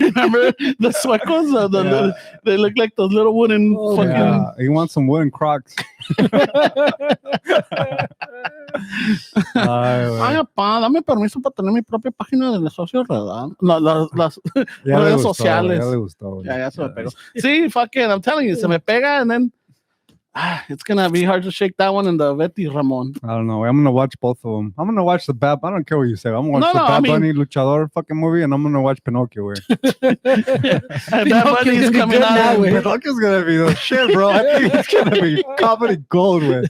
Remember the suecos? Yeah. They look like those little wooden Oh, fucking. Yeah, you want some wooden Crocs. Ay, güey. Ay, apá, dame permiso para tener mi propia página de socios, ¿verdad? Las Ya le redes gustó, sociales. ya le gustó. ya se me pegó. Sí, fucking, I'm telling you, se me pega, and then it's gonna be hard to shake that one and the Betty Ramon. I don't know. I'm gonna watch both of them. I'm gonna watch I don't care what you say. I'm gonna watch No, the no, Bad I mean- Bunny Luchador fucking movie, and I'm gonna watch Pinocchio. Way. And that Pinocchio's Bunny's gonna be coming good out. now, güey. Pinocchio's gonna be the shit, bro. I think it's gonna be comedy gold, way.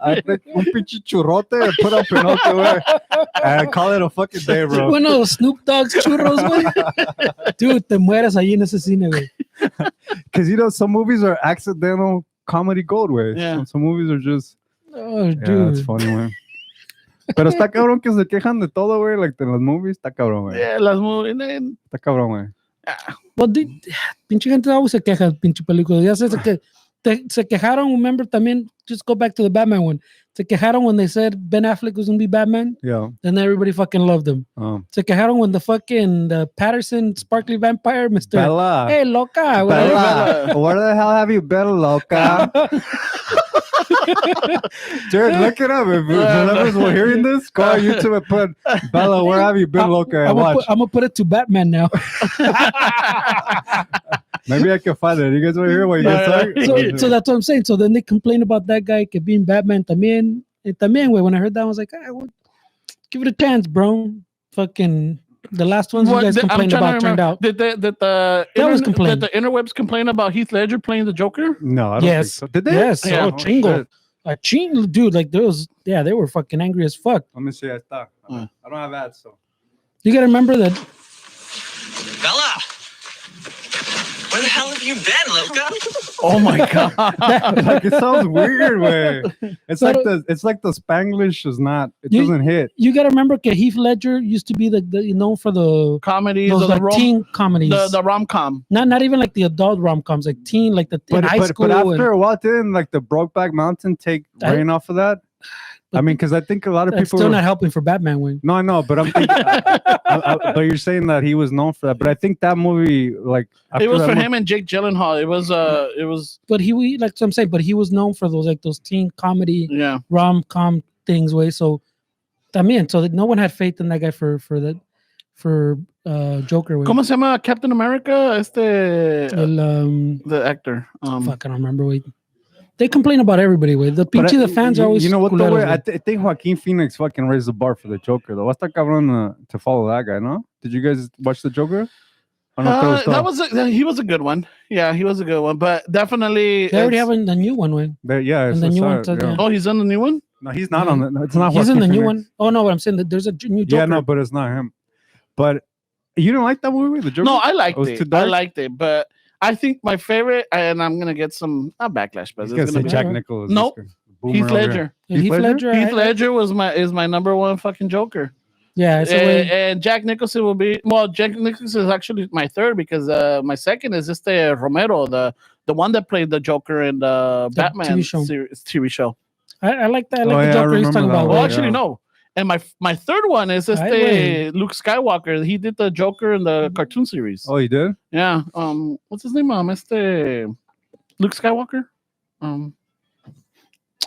I think un pinche churrote and put up Pinocchio, way, and call it a fucking day, bro. Bueno, los Snoop Dogg's churros, güey. Dude, te mueres allí en ese cine, güey. Because some movies are accidental comedy gold, way. Yeah. Some movies are just Oh, yeah, that's dude. funny, way. Pero está cabrón que se quejan de todo, güey. Like de las movies, está cabrón, güey. Yeah, las movies. Está cabrón, güey. Well, pinche gente always se queja, pinche película. Ya sé que se quejaron, remember, también just go back to the Batman one. Se quejaron when they said Ben Affleck was gonna be Batman, Yeah. and everybody fucking loved him. Se quejaron when the Patterson sparkly vampire, Mr. Bella. Hey, loca. whatever. Bella. Where the hell have you been, loca? Jared, look it up. If whoever's hearing this, go on YouTube and put Bella, where have you been, loca? I'm Watch. gonna put it to Batman now. Maybe I can find it. You guys want to hear what you guys saying? So that's what I'm saying. So then they complain about that guy being Batman también. También, güey. When I heard that, I was like, well, give it a chance, bro. Fucking the last ones you guys complained about turned out. Did the interwebs complain about Heath Ledger playing the Joker? No, I don't think so. Did they? Yes. Yeah. Oh, chingo. A chingo, dude. Like there was, they were fucking angry as fuck. Let me see. I don't have ads, so. You gotta remember that. Bella, where the hell have you been, Loca? Oh my god! Like it sounds weird, way. It's like the Spanglish is not. It doesn't hit. You gotta remember that Heath Ledger used to be known for the comedies, those like teen comedies, the rom com. Not even like the adult rom coms, like teen, like in high school. But after a while, didn't like the Brokeback Mountain take rain off of that? I mean, because I think a lot of people still not helping for Batman win. No, I know, but I'm thinking. But you're saying that he was known for that. But I think that movie, like, it was for him and Jake Gyllenhaal. It was. But he, like I'm saying, but he was known for those teen comedy, rom com things. So, I mean, so no one had faith in that guy for Joker. Way. ¿Cómo se llama Captain America? The actor. Fuck, I don't remember. Wait. They complain about everybody, way. The fans are always. You know what, though, way? I think Joaquin Phoenix fucking raised the bar for the Joker, though. What's that cabrón to follow that guy, no? Did you guys watch the Joker? He was a good one. Yeah, he was a good one, but definitely. They already have the new one, way. Yeah, and the new one. Oh, he's in the new one? No, he's not on the. It's not. He's Joaquin in the Phoenix. new one. Oh no, what I'm saying that there's a new Joker. Yeah, no, but it's not him. But you didn't like that movie, the Joker? No, I liked it. I liked it, but. I think my favorite, and I'm gonna get some backlash, but it's gonna be Jack Nicholson. Nope, Heath Ledger. Heath Ledger is my number one fucking Joker. Yeah, and Jack Nicholson will be Jack Nicholson is actually my third because my second is Romero, the one that played the Joker in the Batman TV show. I like that. I like the Joker he's talking about. Well, actually, no. And my third one is Luke Skywalker. He did the Joker in the cartoon series. Oh, he did? Yeah. What's his name? Luke Skywalker.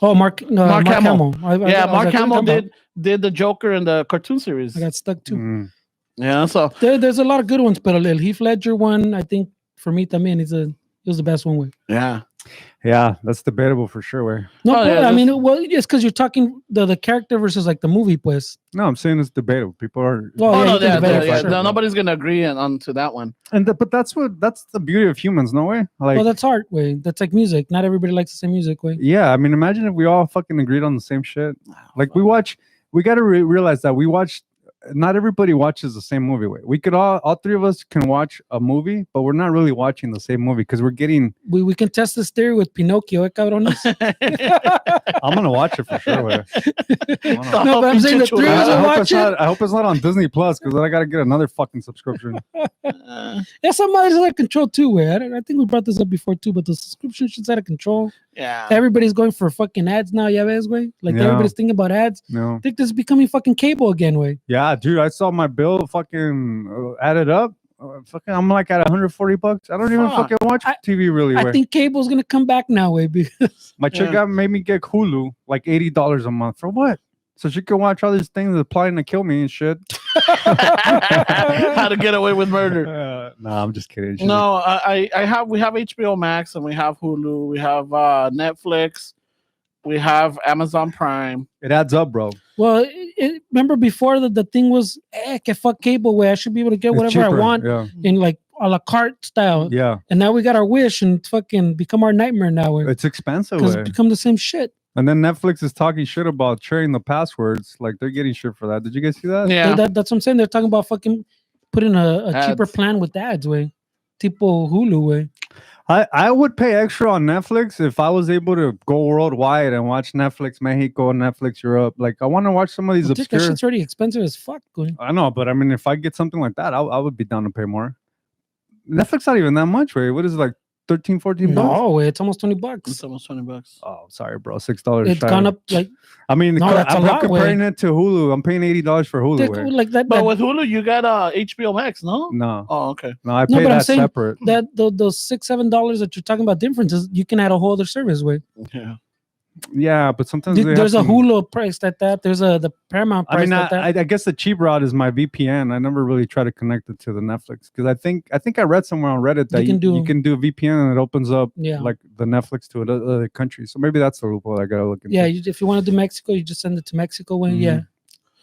Mark Hamill. Mark Hamill did the Joker in the cartoon series. I got stuck too. Yeah. So there's a lot of good ones, but the Heath Ledger one, I think for me, también he was the best one. Way. Yeah. Yeah, that's debatable for sure. Way. No, I mean, it's because you're talking the character versus like the movie, pues. No, I'm saying it's debatable. People are. Nobody's gonna agree on to that one. But that's the beauty of humans, no way. Like, that's art, way. That's like music. Not everybody likes the same music, way. Yeah, I mean, imagine if we all fucking agreed on the same shit. Like we got to realize that we watch. Not everybody watches the same movie. We could all three of us can watch a movie, but we're not really watching the same movie because we're getting. We can test this theory with Pinocchio, cabrones. I'm gonna watch it for sure. No, but I'm saying the three of us watch it. I hope it's not on Disney Plus because then I gotta get another fucking subscription. Some others out of control too. Way I think we brought this up before too, but the subscription shit's out of control. Yeah, everybody's going for fucking ads now. Yeah, way everybody's thinking about ads. No, I think this is becoming fucking cable again. Way. Yeah, dude, I saw my bill fucking added up. I'm like at $140. I don't even fucking watch TV really. I think cable's gonna come back now, way because my chick made me get Hulu like $80 a month for what? So she can watch all these things that's plotting to kill me and shit. How to get away with murder? No, I'm just kidding. We have HBO Max and we have Hulu, we have Netflix. We have Amazon Prime. It adds up, bro. Well, remember before the thing was, fuck cable, way I should be able to get whatever I want in like a la carte style. Yeah. And now we got our wish and fucking become our nightmare now. It's expensive. Because it's become the same shit. And then Netflix is talking shit about sharing the passwords. Like they're getting shit for that. Did you guys see that? Yeah. That's what I'm saying. They're talking about fucking putting a cheaper plan with ads, way. Tipo Hulu, way. I would pay extra on Netflix if I was able to go worldwide and watch Netflix Mexico, Netflix Europe. Like I want to watch some of these obscure. That shit's already expensive as fuck. I know, but I mean, if I get something like that, I would be down to pay more. Netflix not even that much, right? What is it, like 13, 14 bucks? No way, it's almost $20. It's almost $20. Oh, sorry, bro. $6. It's gone up like I mean, No, that's a I'm lot, comparing way. it to Hulu. I'm paying $80 for Hulu. Way. like that. But with Hulu, you got HBO Max, no? No, Oh, okay. no, I No, pay but I'm that saying separate. that those $6-7 that you're talking about differences, you can add a whole other service with. Yeah. Yeah, but sometimes There's a Hulu price at that. There's the Paramount price at that. I guess the cheap route is my VPN. I never really try to connect it to the Netflix because I think I read somewhere on Reddit that you can do a VPN and it opens up like the Netflix to other countries. So maybe that's the loophole I gotta look into. Yeah, if you want to do Mexico, you just send it to Mexico. Yeah.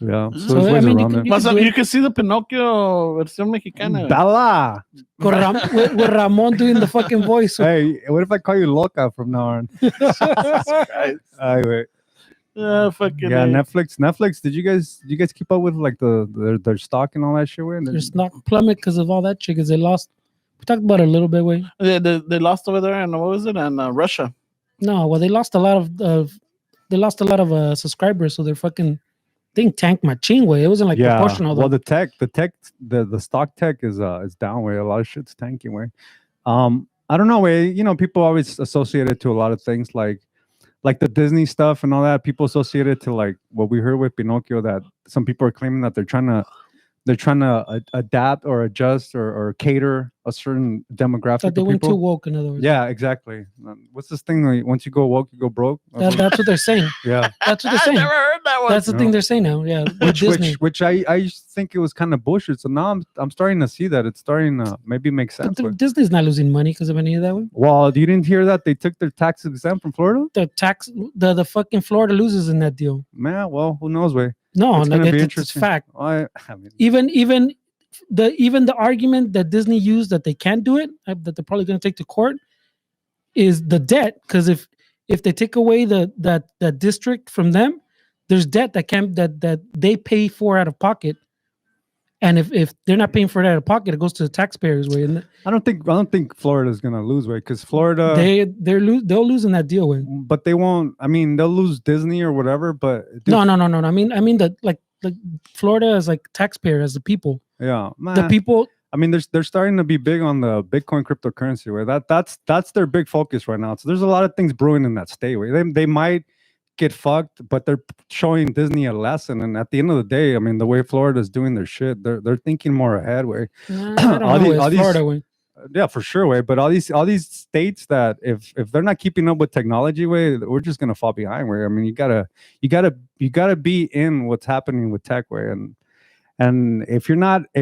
Yeah. So there's ways around it. You can see the Pinocchio versión mexicana. Bella. With Ramon doing the fucking voice. Hey, what if I call you Loca from now on? Jesus Christ. Anyway. Netflix. Did you guys keep up with like their stock and all that shit? Their stock plummet because of all that shit. Because they lost. We talked about it a little bit. Way they lost over there, and what was it? And Russia. No, well, they lost a lot of subscribers, so they're fucking thing tanked machine way. It wasn't like proportional. Well, the stock tech is down way. A lot of shit's tanking way. I don't know way. You know, people always associate it to a lot of things like the Disney stuff and all that. People associate it to like what we heard with Pinocchio, that some people are claiming that they're trying to adapt or adjust or cater a certain demographic. That they went too woke, in other words. Yeah, exactly. What's this thing? Like, once you go woke, you go broke. That's what they're saying. Yeah, that's what they're saying. I never heard that one. That's the thing they're saying now. Yeah, which I used to think it was kind of bullshit. So now I'm starting to see that it's starting to maybe make sense. But Disney's not losing money because of any of that one. Well, you didn't hear that they took their tax exempt from Florida? The fucking Florida loses in that deal. Man, well, who knows, way? No, it's fact. I mean, even the argument that Disney used that they can't do it, that they're probably going to take to court, is the debt. Because if they take away that district from them, there's debt that they pay for out of pocket, and if they're not paying for it out of pocket, it goes to the taxpayers way. And I don't think Florida's going to lose way, because Florida they'll lose in that deal way. But they won't. I mean, they'll lose Disney or whatever. But no. I mean that like Florida as like taxpayer as the people. Yeah, man. The people. I mean, they're starting to be big on the Bitcoin cryptocurrency way. That's their big focus right now. So there's a lot of things brewing in that state way. They might get fucked, but they're showing Disney a lesson. And at the end of the day, I mean, the way Florida's doing their shit, they're thinking more ahead way. Florida way. Yeah, for sure way. But all these states that if they're not keeping up with technology way, we're just gonna fall behind way. I mean, you gotta be in what's happening with tech way. And if you're not a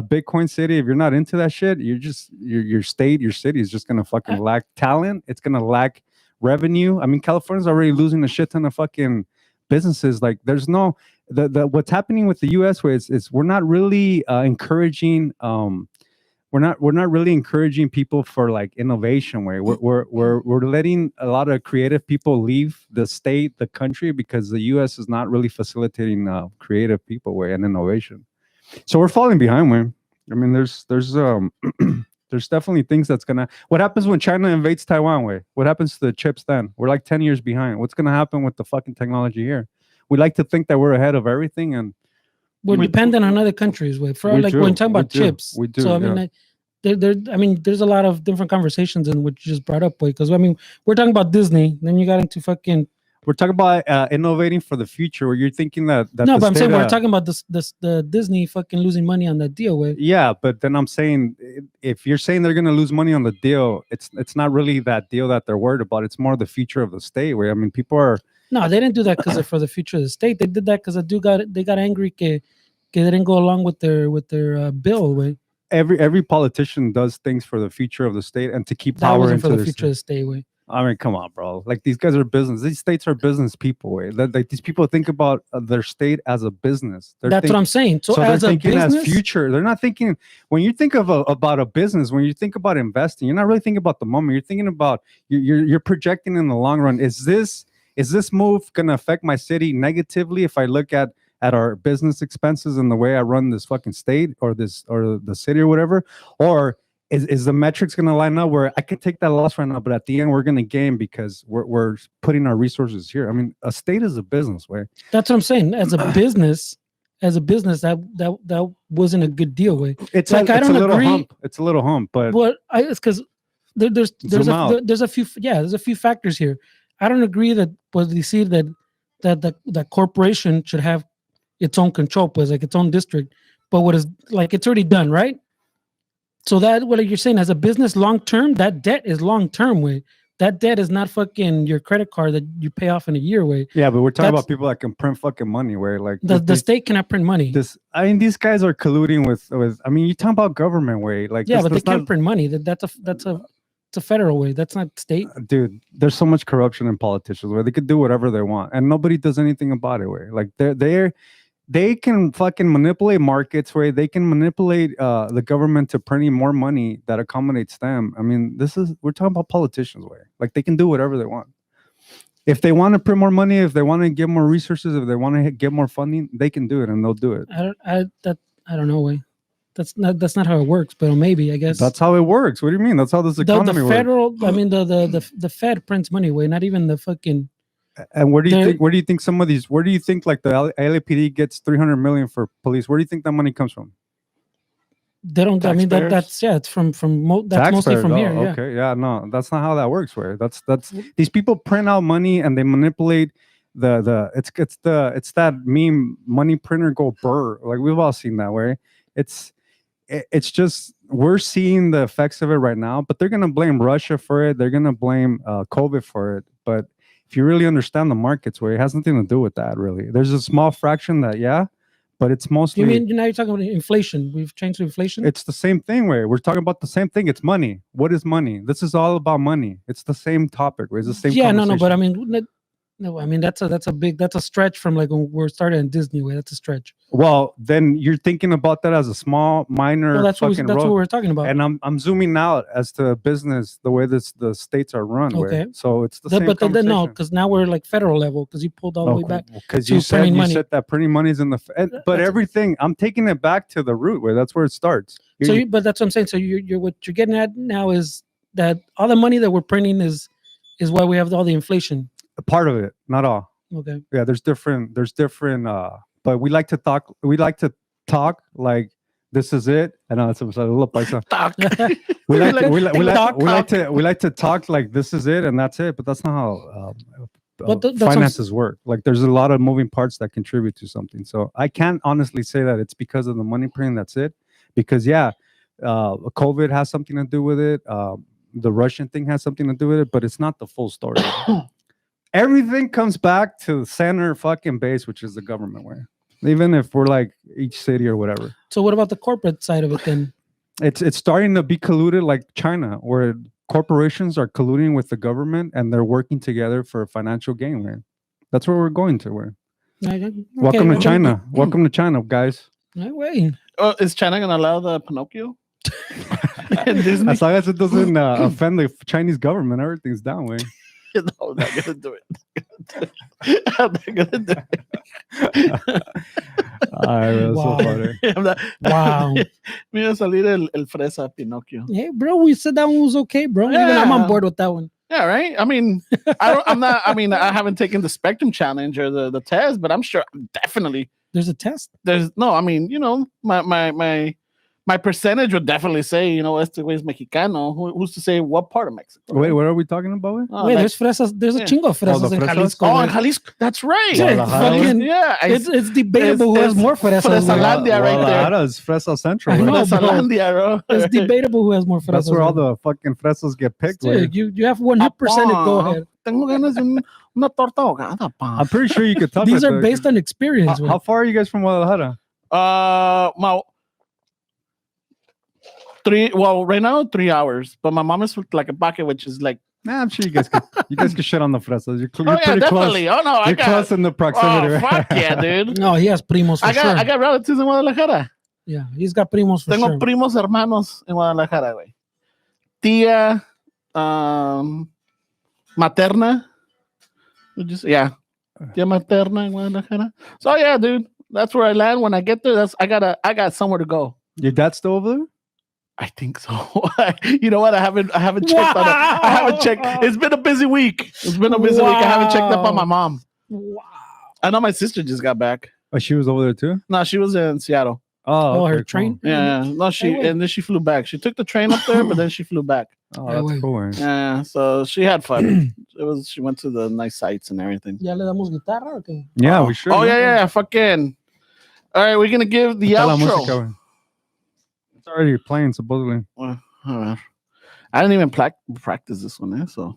Bitcoin city, if you're not into that shit, your city is just gonna fucking lack talent. It's gonna lack revenue. I mean, California's already losing a shit ton of fucking businesses. Like, there's no what's happening with the U.S. way is we're not really encouraging. We're not really encouraging people for like innovation way. We're letting a lot of creative people leave the state, the country, because the U.S. is not really facilitating creative people way and innovation. So we're falling behind way. I mean, there's there's definitely things that's gonna. What happens when China invades Taiwan way? What happens to the chips then? We're like 10 years behind. What's gonna happen with the fucking technology here? We like to think that we're ahead of everything, and we're dependent on other countries way. For like when talking about chips. We do. So I mean, there's a lot of different conversations in which you just brought up way, because I mean, we're talking about Disney, then you got into fucking. We're talking about innovating for the future. Where you're thinking that no, but I'm saying we're talking about the Disney fucking losing money on that deal with. Yeah, but then I'm saying if you're saying they're gonna lose money on the deal, it's not really that deal that they're worried about. It's more the future of the state. Where I mean, people are. No, they didn't do that because they're for the future of the state. They did that because they got angry. They didn't go along with their bill. Way. Every politician does things for the future of the state and to keep power into for the future of the state. Way. I mean, come on, bro. Like, these guys are business. These states are business people. Way. Like, these people think about their state as a business. That's what I'm saying. So they're as thinking a business, as future. They're not thinking when you think of about a business. When you think about investing, you're not really thinking about the moment. You're thinking about you're projecting in the long run. Is this move gonna affect my city negatively if I look at our business expenses and the way I run this fucking state or the city or whatever, or is the metrics going to line up where I could take that loss right now, but at the end we're going to gain because we're putting our resources here? I mean, a state is a business way. That's what I'm saying. As a business, as a business, that wasn't a good deal. Way. It's Like, like I it's don't a little agree. hump. It's a little hump, but It's because there's Zoom out. there's a few factors here. I don't agree that was you see that corporation should have its own control, pues, like its own district. But what is like it's already done, right? So that what you're saying as a business long term, that debt is long term. Way that debt is not fucking your credit card that you pay off in a year. Way yeah, but we're talking That's- about people that can print fucking money. Where like the state cannot print money. I mean, these guys are colluding with. I mean, you talking about government way, like Yeah, this, but they that's can't not, print money. It's a federal way. That's not state. dude. There's so much corruption in politicians where they could do whatever they want, and nobody does anything about it. Where like they can fucking manipulate markets, where they can manipulate the government to printing more money that accommodates them. I mean, we're talking about politicians where like they can do whatever they want. If they want to print more money, if they want to get more resources, if they want to get more funding, they can do it and they'll do it. I don't know. Way that's not how it works. But maybe I guess That's how it works. What do you mean? That's how this economy the works. federal. I mean the Fed prints money. Way not even the fucking. And where do you They're- think? Where do you think some of these? Where do you think like the LAPD gets 300 million for police? Where do you think that money comes from? They don't. I mean Taxpayers? that's it's that's mostly Taxpayers. from Oh, here. Yeah. okay, yeah, no, that's not how that works. Where that's these people print out money and they manipulate it's that meme money printer go burr. Like we've all seen that. Where it's just we're seeing the effects of it right now. But they're gonna blame Russia for it. They're gonna blame COVID for it. But if you really understand the markets, where it has nothing to do with that. Really, there's a small fraction that but it's mostly. You mean now you're talking about inflation? We've changed to inflation. It's the same thing. Where we're talking about the same thing. It's money. What is money? This is all about money. It's the same topic. It's the same. Yeah, no, but I conversation. mean, no, I mean that's a stretch from like when we're started in Disney. Way that's a stretch. Well, then you're thinking about that as a small, minor. Well, that's fucking what road. we're talking about. And I'm zooming out as to business, the way the states are run. Okay. So it's the same. But then no, conversation. because now we're like federal level because you pulled all the way back. Because to you said printing money. that printing money is in the. But That's- everything, I'm taking it back to the root. Where that's where it starts. So, but that's what I'm saying. So you're what you're getting at now is that all the money that we're printing is why we have all the inflation. Part of it, not all. Okay. Yeah, there's different but we like to talk like this is it. I know it's a little paisa. we like to talk like this is it and that's it, but that's not how But that's what I'm finances work. Like there's a lot of moving parts that contribute to something. So I can't honestly say that it's because of the money printing, that's it. Because COVID has something to do with it. The Russian thing has something to do with it, but it's not the full story. Everything comes back to the center fucking base, which is the government. Where even if we're like each city or whatever, So what about the corporate side of it then? it's starting to be colluded like China, where corporations are colluding with the government and they're working together for financial gain. Where that's where we're going to. Where welcome to China. Welcome to China, guys. Wait. Oh, is China gonna allow the Pinocchio? In Disney? As long as it doesn't offend the Chinese government, everything's down. Way. No, I'm not gonna do it. I'm not gonna do it. That's Wow. so funny. I'm not, Wow. Me iba a salir el Fresa Pinocchio. Hey, bro, we said that one was okay, bro. Even I'm on Yeah. board with that one. Yeah, right. I mean, I haven't taken the Spectrum Challenge or the test, but I'm sure definitely There's a test. there's no. I mean, my percentage would definitely say, este güey es Mexicano. Who's to say what part of Mexico? Wait, what are we talking about? Wait? Oh, Wait, like- there's fresas. There's a yeah. chingo of fresas the in fresas? Jalisco. Oh, güey. in Jalisco. That's right. Yeah, Guadalajara. fucking- Yeah, it's debatable who has it's more fresas. güey. Fresalandia right there. Guadalajara is Fresa Central. I Where know, that's, bro. Fresalandia, bro. It's debatable who has more fresas. that's where all güey. the fucking fresas get picked. Where. Dude, you have 100%. Go Apá, ahead. Tengo ganas de una torta ahogada, pa. I'm pretty sure you could touch These it. are based on experience. güey. How far are you guys from Guadalajara? Right now 3 hours, but my mom is like a bucket, which is like, Nah, I'm sure you guys could shit on the fresas. You're oh yeah, pretty definitely. close. Oh no, I You're got, close in the proximity. oh fuck yeah, dude. No, he has primos for I sure. got relatives in Guadalajara. Yeah, he's got primos for Tengo sure. primos hermanos en Guadalajara, güey. Tía, materna. Yeah, tía materna en Guadalajara. So yeah, dude, that's where I land. When I get there, I got somewhere to go. Your dad's still over there? I think so. You know what? I haven't checked on it. I haven't checked. It's been a busy week. I haven't checked up on my mom. Wow. I know my sister just got back. Oh, she was over there too? No, she was in Seattle. Oh, her okay, train. cool. Yeah. No, and then she flew back. She took the train up there, but then she flew back. Oh, that's cool, man. Yeah. So she had fun. She went to the nice sights and everything. ¿Ya le damos guitarra o qué? Yeah, we should. Oh, man. yeah. Fucking. All right, we're going to give the Está la música, outro. güey. It's already playing, supposedly. I didn't even practice this one, so.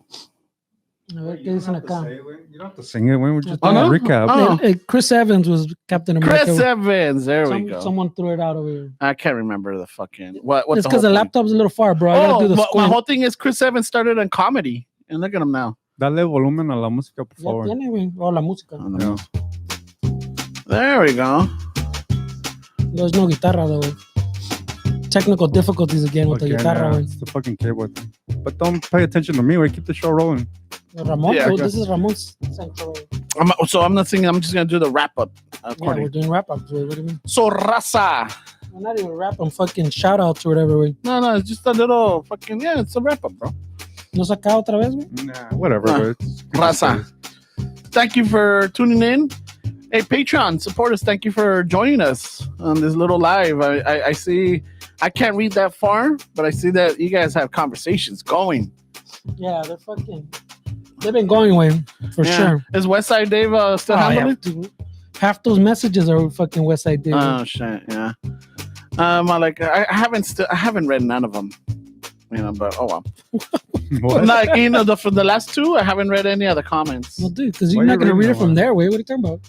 A ver qué dicen acá. You don't have to sing it. When we're just Oh, doing no? a recap. Oh. Chris Evans was Captain America. Chris Evans. There we go. Someone threw it out over here. I can't remember the fucking. What It's because the whole thing? laptop's a little far, bro. I gotta do the my squint. whole thing is Chris Evans started in comedy. And look at him now. Dale volumen a la música, por Ya favor. tiene, güey. Oh, la música. Yeah. There we go. There's no guitarra, though, güey. Technical difficulties again with the Again, guitarra, yeah, güey. it's the fucking keyboard thing. But don't pay attention to me. We keep the show rolling. Ramon, Yeah, oh, okay. this is Ramon's sanctuary. So I'm not singing. I'm just going to do the wrap up. Yeah, we're doing wrap-ups, güey. What do you mean? So Raza. We're not even wrap-up, fucking shout-outs or whatever, güey. No, it's just a little fucking, it's a wrap up, bro. ¿No saca otra vez, güey? Nah, whatever. Nah. But it's good Raza. Thank you for tuning in. Hey, Patreon supporters, thank you for joining us on this little live. I see, I can't read that far, but I see that you guys have conversations going. Yeah, they've been going, way for sure. Is Westside Dave still handling it? Dude. Half those messages are fucking Westside Dave. Oh shit, yeah. I haven't read none of them, but oh well. What? Like for the last two, I haven't read any other comments. Well, dude, because you're Why not you gonna read reading it from that there, way. What are you talking about?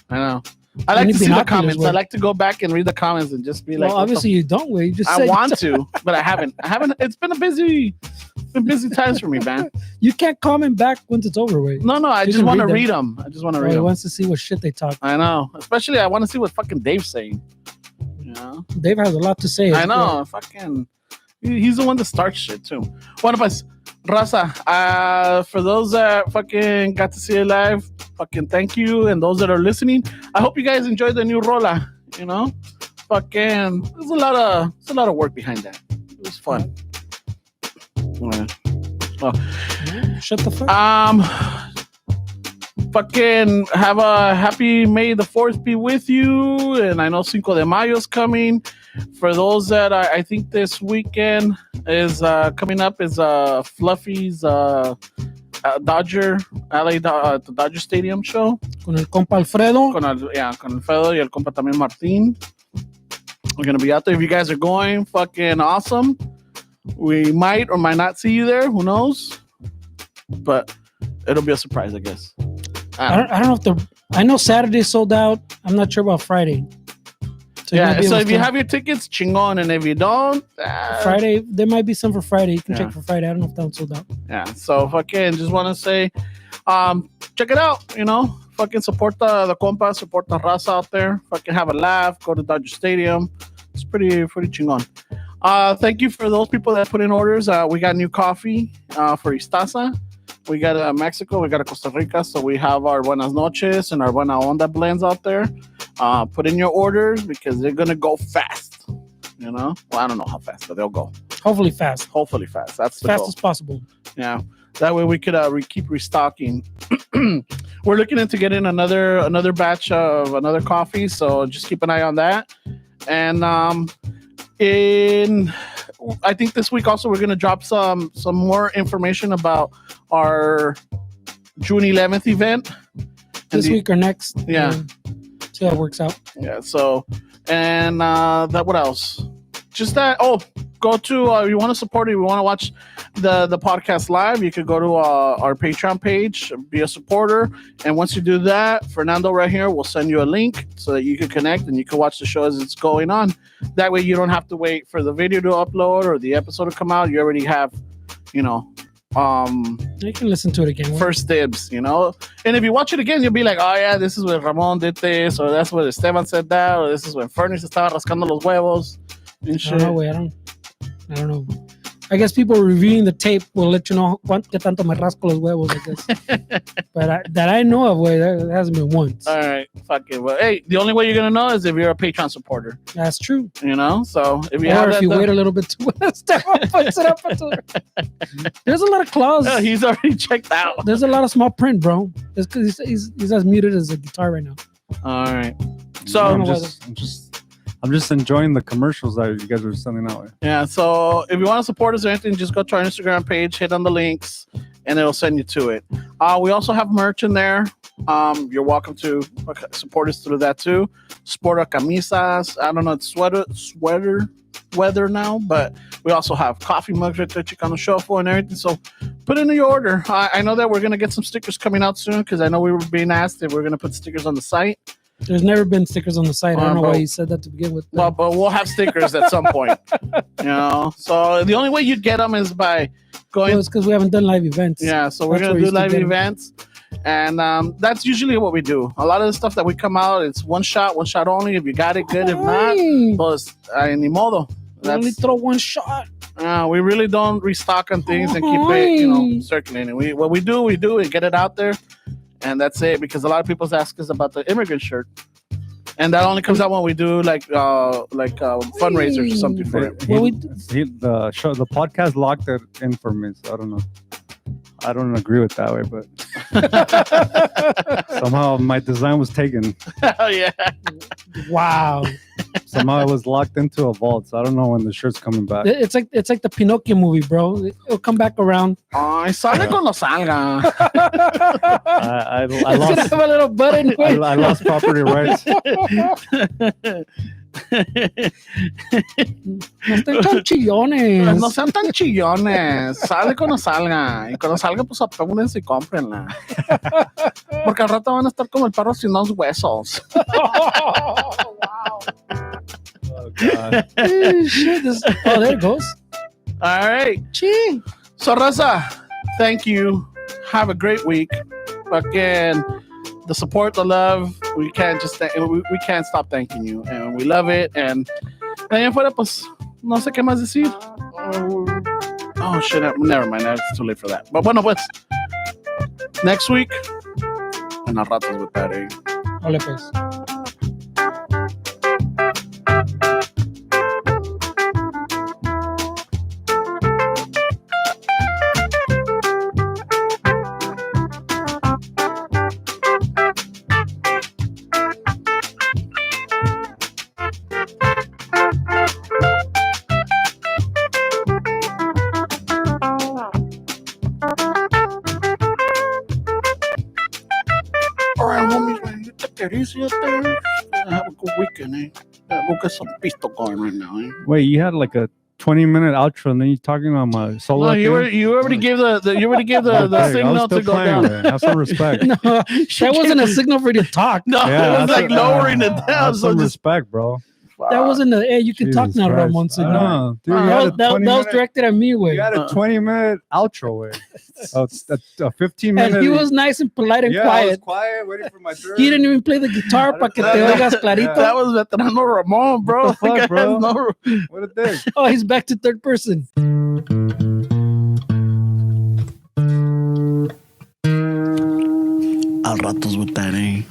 I know. I like Any to see the binoculars, comments. I way. like to go back and read the comments and just be like, Well, what the obviously you don't, way. You just I said want to, but I haven't. It's been busy times for me, man. you can't comment back once it's over, way. No, I You just can want to read read them. I just want to read He them. wants to see what shit they talk. I know. Especially, I want to see what fucking Dave's saying. You know? Dave has a lot to say. I know. Fucking, he's the one that starts shit too. One of us, Raza. For those that fucking got to see it live, fucking thank you, and those that are listening, I hope you guys enjoyed the new rola. Fucking, there's a lot of work behind that. It was fun. Yeah. Yeah, shut the fuck. Fucking have a happy May the 4th be with you, and I know Cinco de Mayo's coming. For those that I think this weekend is coming up is Fluffy's Dodger the Dodger Stadium show Con el compa Alfredo. con Alfredo y el compa también Martín. We're gonna be out there. If you guys are going, fucking awesome. We might or might not see you there. Who knows? But it'll be a surprise, I guess. I don't know if I know Saturday sold out. I'm not sure about Friday. So if you have your tickets, chingon, and if you don't, Friday, there might be some for Friday. You can Yeah. check for Friday. I don't know if that one's sold out. Yeah, so fucking just want to say, check it out. Fucking support the compa, support the raza out there. Fucking have a laugh. Go to Dodger Stadium. It's pretty chingon. Thank you for those people that put in orders. We got new coffee for Istaza. We got Mexico, we got Costa Rica, so we have our Buenas Noches and our Buena Onda blends out there. Put in your orders because they're gonna go fast. Well, I don't know how fast, but they'll go. Hopefully fast. Hopefully fast. That's As the fast goal. as possible. Yeah, that way we could keep restocking. We're looking into getting another batch of another coffee, so just keep an eye on that. And I think this week also we're gonna drop some more information about our June 11th event. This week or next. Yeah. See how it works out. Yeah. So, and that. What else? Just that. Oh, go to. You want to support it? You want to watch the podcast live? You could go to our Patreon page, be a supporter, and once you do that, Fernando right here will send you a link so that you can connect and you can watch the show as it's going on. That way, you don't have to wait for the video to upload or the episode to come out. You already have, You can listen to it again. first dibs, And if you watch it again, you'll be like, oh yeah, this is when Ramon did this, or that's when Esteban said that, or this is when Fernie se estaba rascando los huevos and I shit. don't know, güey. I don't know. I guess people reviewing the tape will let you know qué tanto me rasco los huevos, I guess. But that I know of, way that hasn't been once. All right, fuck it. Well, hey, the only way you're gonna know is if you're a Patreon supporter. That's true. So if you Or have if that, you wait a little bit too Esteban puts it up. There's a lot of claws. he's already checked out. There's a lot of small print, bro. It's because he's as muted as a guitar right now. All right. I So don't I'm know just enjoying the commercials that you guys are sending out. yeah, so if you want to support us or anything, just go to our Instagram page, hit on the links, and it'll send you to it. We also have merch in there. You're welcome to support us through that too. Sport our camisas. I don't know, it's sweater weather now, but we also have coffee mugs right there, Chicano Shuffle and everything. So put in your order. I know that we're gonna get some stickers coming out soon because I know we were being asked if we're gonna put stickers on the site. There's never been stickers on the site. I don't know But- why you said that to begin with. Well, but we'll have stickers at some point. So the only way you get them is by going. It's because we haven't done live events. Yeah, so we're That's gonna where do you still live get 'em. events, and that's usually what we do. A lot of the stuff that we come out, it's one shot only. If you got it, good. If not, pues ni modo. We only That's throw one shot. we really don't restock on things and keep it, circulating. What we do, we get it out there, and that's it. Because a lot of people ask us about the immigrant shirt, and that only comes out when we do like fundraisers or something for it. The podcast locked it in for me, so I don't know. I don't agree with that way, but somehow my design was taken. Oh yeah. Wow. Somehow it was locked into a vault, so I don't know when the shirt's coming back. It's like the Pinocchio movie, bro. It'll come back around. Ay, sale cuando salga. I It's gonna lost. have a little button. I lost property rights. No estén tan chillones. No sean tan chillones. Sale cuando salga. Y cuando salga, pues apúrense y cómprenla. Porque al rato van a estar como el perro sin dos huesos. Oh, God. Shit, there it goes. All right. Ching. So, Raza, thank you. Have a great week. Again, the support, the love, we can't just we can't stop thanking you, and we love it. And de ahí afuera, pues, no sé qué más decir. Oh shit! Never mind. It's too late for that. But bueno, pues, next week, en las ratas with that. Ole, pues. All right, homies, man, you take it easy out there. Have a good weekend, eh? Go get some pisto going right now, eh? Wait, you had like a 20-minute outro, and then you're talking about my solo. No, you already gave the signal to go down. Have some respect. No, that wasn't a signal for you to talk. No, Yeah, it was like lowering it down. Have So some just respect, bro. That wasn't a, hey, you can talk Jesus now, Christ. Ramon. So no. No, dude, you Uh, had a That was 20-minute directed at me, way. You had a 20-minute outro, way. A 15-minute. And he was nice and polite and I was quiet. quiet, waiting for my turn. He didn't even play the guitar para que te oigas clarito. that was Veterano Ramon, bro. What the fuck, That guy has bro? no- What a dick. Oh, he's back to third person. Al ratos with that, eh?